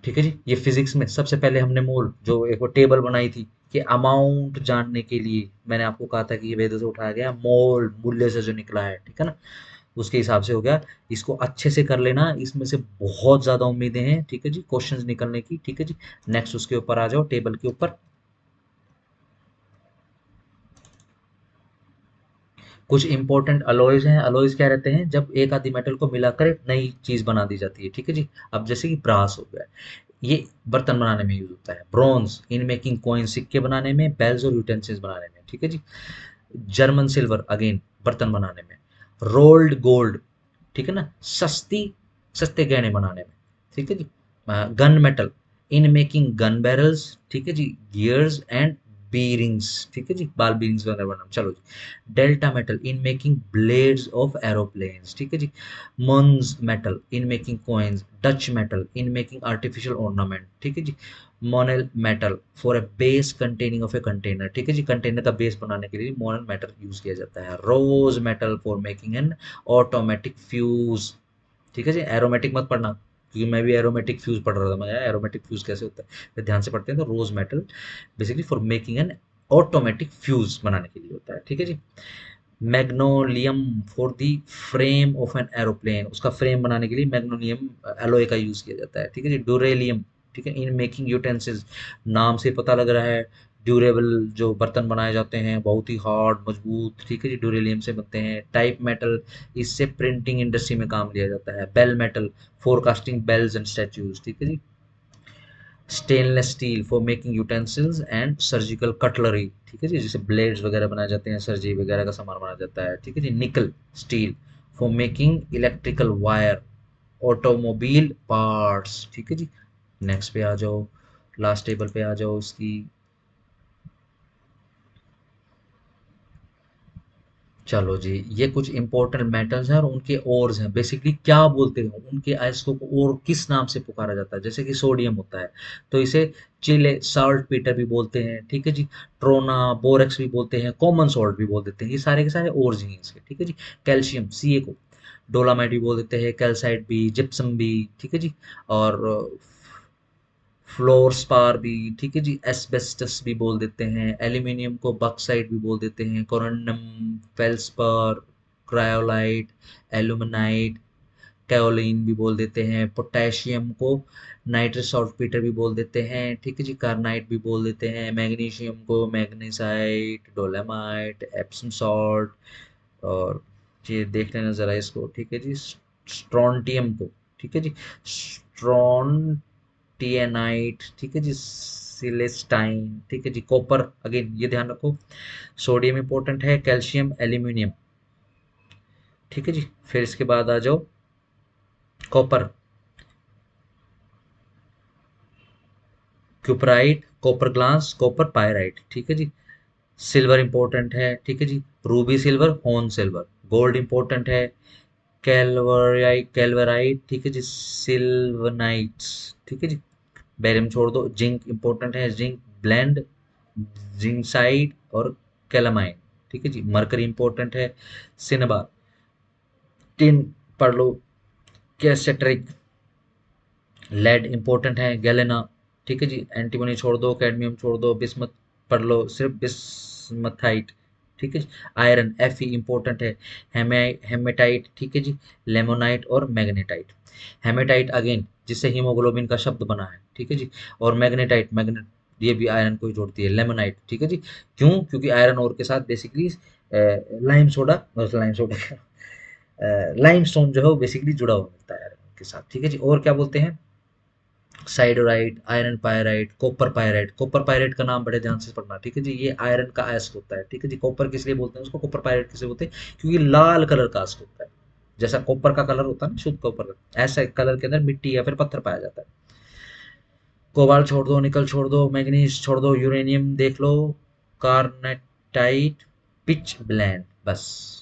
ठीक है जी, ये फिजिक्स में सबसे पहले हमने मोल जो एक वो टेबल बनाई थी कि अमाउंट जानने के लिए, मैंने आपको कहा था कि ये वेदों से उठाया गया मोल, मूल्य से जो निकला है। ठीक है ना, उसके हिसाब से हो गया। इसको अच्छे से कर लेना, इसमें से बहुत ज्यादा उम्मीदें हैं। ठीक है जी, क्वेश्चंस निकलने की। ठीक है जी, नेक्स्ट उसके ऊपर आ जाओ, टेबल के ऊपर। कुछ इंपॉर्टेंट अलॉयज हैं। अलॉयज क्या रहते हैं? जब एक आदि मेटल को मिलाकर एक नई चीज बना दी जाती है। ठीक है जी, अब जैसे कि ब्रास हो गया, ये बर्तन बनाने में यूज होता है। ब्रॉन्ज इन मेकिंग कॉइन, सिक्के बनाने में, बेल्स और यूटेंसिल्स बनाने में। ठीक है जी। जर्मन सिल्वर अगेन बर्तन बनाने में। रोल्ड गोल्ड, ठीक है ना, सस्ते गहने बनाने में। ठीक है जी। Gun metal in making gun barrels. ठीक है जी। गियर्स एंड बीरिंग्स, ठीक है जी, बाल बीरिंग्स वगैरह बनाना। चलो जी। Delta metal in making blades of aeroplanes. ठीक है जी। मॉन्ज metal in making coins. Dutch metal in making artificial ornament. ठीक है जी। Monel metal for a base containing of a container. ठीक है जी, कंटेनर का बेस बनाने के लिए मोनल मेटल यूज किया जाता है। Rose metal for making an automatic fuse. ठीक है जी, एरोमेटिक मत पढ़ना, क्योंकि मैं भी एरोमेटिक फ्यूज पढ़ रहा था, मैं एरोमेटिक फ्यूज कैसे होता है, फिर ध्यान से पढ़ते हैं। तो rose metal basically for making an automatic fuse बनाने के लिए होता है। ठीक है जी। Magnalium for the frame of an aeroplane, उसका फ्रेम बनाने के लिए मैग्नोलियम एलोय का यूज किया जाता है। ठीक है जी। ड्यूरेलियम, ठीक है, इन मेकिंग यूटेंसिल्स, नाम से पता लग रहा है, ड्यूरेबल जो बर्तन बनाए जाते हैं बहुत ही हार्ड मजबूत। ठीक है जी, ड्यूरेलियम से बनते हैं। टाइप मेटल, इससे प्रिंटिंग इंडस्ट्री में काम लिया जाता है। Bell metal for casting bells and statues. ठीक है जी। Stainless steel for making utensils and surgical cutlery. ठीक है जी, जैसे ब्लेड्स वगैरह बनाए जाते हैं, सर्जरी वगैरह का सामान बनाया जाता है। ठीक है जी। निकल steel for making electrical wire, automobile parts. ठीक है जी। नेक्स्ट पे आ जाओ, लास्ट टेबल पे आ जाओ इसकी। चलो जी, ये कुछ इंपॉर्टेंट मेटल्स हैं और उनके ओर्स हैं। बेसिकली क्या बोलते हैं उनके आयस्कों को, और किस नाम से पुकारा जाता है? जैसे कि सोडियम होता है तो इसे चिले साल्ट पीटर भी बोलते हैं। ठीक है जी। ट्रोना बोरेक्स भी बोलते हैं, कॉमन सॉल्ट भी बोल देते हैं, ये सारे के सारे ओर्स ही हैं इसके। ठीक है जी। कैल्शियम सी को डोलामाइट भी बोल देते हैं, कैल्साइट भी, जिप्सम भी। ठीक है जी। और फ्लोरस्पार भी। ठीक है जी। एस्बेस्टस भी बोल देते हैं। एल्यूमिनियम को बक्साइट भी बोल देते हैं। कोरंडम, फेल्सपार, क्रायोलाइट, एल्यूमिनाइट, काओलिन भी बोल देते हैं। पोटेशियम को नाइट्रस सॉल्टपीटर भी बोल देते हैं। ठीक है जी। कार्नाइट भी बोल देते हैं। मैग्नीशियम को मैग्नीसाइट, डोलेमाइट, एप्सम सॉल्ट। और ये देख लेना जरा इसको। ठीक है जी। स्ट्रॉन्टियम को, ठीक है जी, स्ट्रॉन टियनाइट। ठीक है जी। सिलेस्टाइन। ठीक है जी। कॉपर अगेन ये ध्यान रखो। सोडियम इंपॉर्टेंट है, कैल्शियम, एल्यूमिनियम। ठीक है जी। फिर इसके बाद आ जाओ copper. Cuprite, copper glance, copper pyrite, ठीक है जी। सिल्वर इंपॉर्टेंट है, ठीक है जी। Ruby silver, horn silver. Gold important है, कैल्वराइट, ठीक है जी। सिल्वनाइट्स, ठीक है जी। बैरियम छोड़ दो। जिंक इंपॉर्टेंट है, जिंक ब्लेंड, जिंकसाइड और कैलामाइन, ठीक है जी। मरकरी इंपॉर्टेंट है, सिनबार। टिन पढ़ लो, कैसेट्रिक। लेड इंपॉर्टेंट है, गैलेना, ठीक है जी। एंटीमनी छोड़ दो, कैडमियम छोड़ दो, बिस्मथ पढ़ लो, सिर्फ बिस्मथाइट, ठीक है जी। आयरन Fe इंपॉर्टेंट है, हेमेटाइट, ठीक है जी। लेमोनाइट और मैग्नेटाइट। हेमेटाइट अगेन जिससे हीमोग्लोबिन का शब्द बना है, ठीक है जी। और मैग्नेटाइट, मैग्नेट ये भी आयरन को ही जोड़ती है। लेमोनाइट, ठीक है जी। क्यों? क्योंकि आयरन और के साथ basically lime soda, lime soda lime stone जो है वो बेसिकली जुड़ा हुआ मिलता है आयरन के साथ, ठीक है जी। और क्या बोलते हैं? Siderite, iron pyrite, copper pyrite. Copper pyrite का नाम बड़े ध्यान से पढ़ना, ठीक है जी। ये आयरन का अयस्क होता है, ठीक है जी। कॉपर किस लिए बोलते हैं उसको, कॉपर पायराइट किसे बोलते हैं? क्योंकि लाल कलर का अयस्क होता है। जैसा कॉपर का कलर होता है ना, शुद्ध कॉपर का, ऐसा कलर के अंदर मिट्टी या फिर पत्थर पाया जाता है। कोबाल्ट छोड़ दो, निकल छोड़ दो, मैग्नीज छोड़ दो, यूरेनियम देख लो, कार्नेटाइट, पिच ब्लेंड, बस।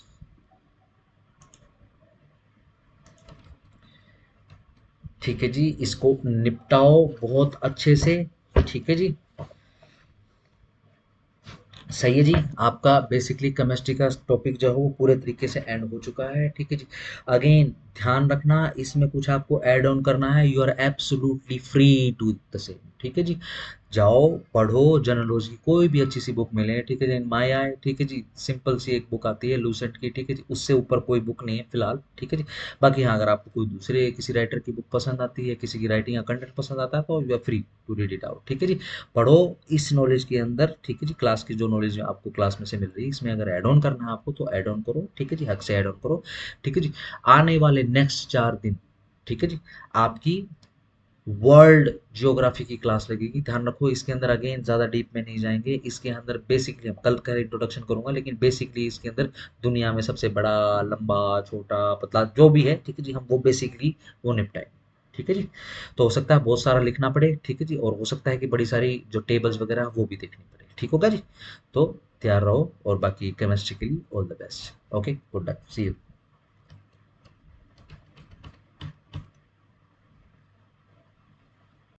ठीक है जी, इसको निपटाओ बहुत अच्छे से, ठीक है जी। सही है जी। आपका बेसिकली केमिस्ट्री का टॉपिक जो है वो पूरे तरीके से एंड हो चुका है, ठीक है जी। अगेन ध्यान रखना, इसमें कुछ आपको ऐड ऑन करना है, you are absolutely free to the same, ठीक है जी। जाओ पढ़ो, जनरल की कोई भी अच्छी सी बुक मिले, ठीक है जी। माया है, ठीक है जी। सिंपल सी एक बुक आती है लूसेंट की, ठीक है जी। उससे ऊपर कोई बुक नहीं है फिलहाल, ठीक है जी। बाकी हाँ, अगर आपको कोई दूसरे किसी राइटर की बुक पसंद आती है, किसी की राइटिंग या कंटेंट पसंद आता है, तो you are free to read it out, ठीक है जी। पढ़ो इस नॉलेज के अंदर, ठीक है जी। क्लास की जो नॉलेज आपको क्लास में से मिल रही है, इसमें अगर ऐड ऑन करना है आपको तो ऐड ऑन करो, ठीक है जी। हक से ऐड ऑन करो, ठीक है जी। आने वाले नेक्स्ट 4 दिन, ठीक है जी, आपकी वर्ल्ड ज्योग्राफी की क्लास लगेगी। ध्यान रखो, इसके अंदर अगेन ज़्यादा डीप में नहीं जाएंगे। इसके अंदर बेसिकली हम कल का इंट्रोडक्शन करूंगा, लेकिन बेसिकली इसके अंदर दुनिया में सबसे बड़ा, लंबा, छोटा, पतला जो भी है, ठीक है जी, हम वो बेसिकली वो निपटाएंगे, ठीक है जी। तो हो सकता है बहुत सारा लिखना पड़े, ठीक है जी। और हो सकता है कि बड़ी सारी जो टेबल्स वगैरह वो भी देखनी पड़े, ठीक होगा जी। तो तैयार रहो, और बाकी केमिस्ट्री के लिए all the best. Okay, good bye, see you.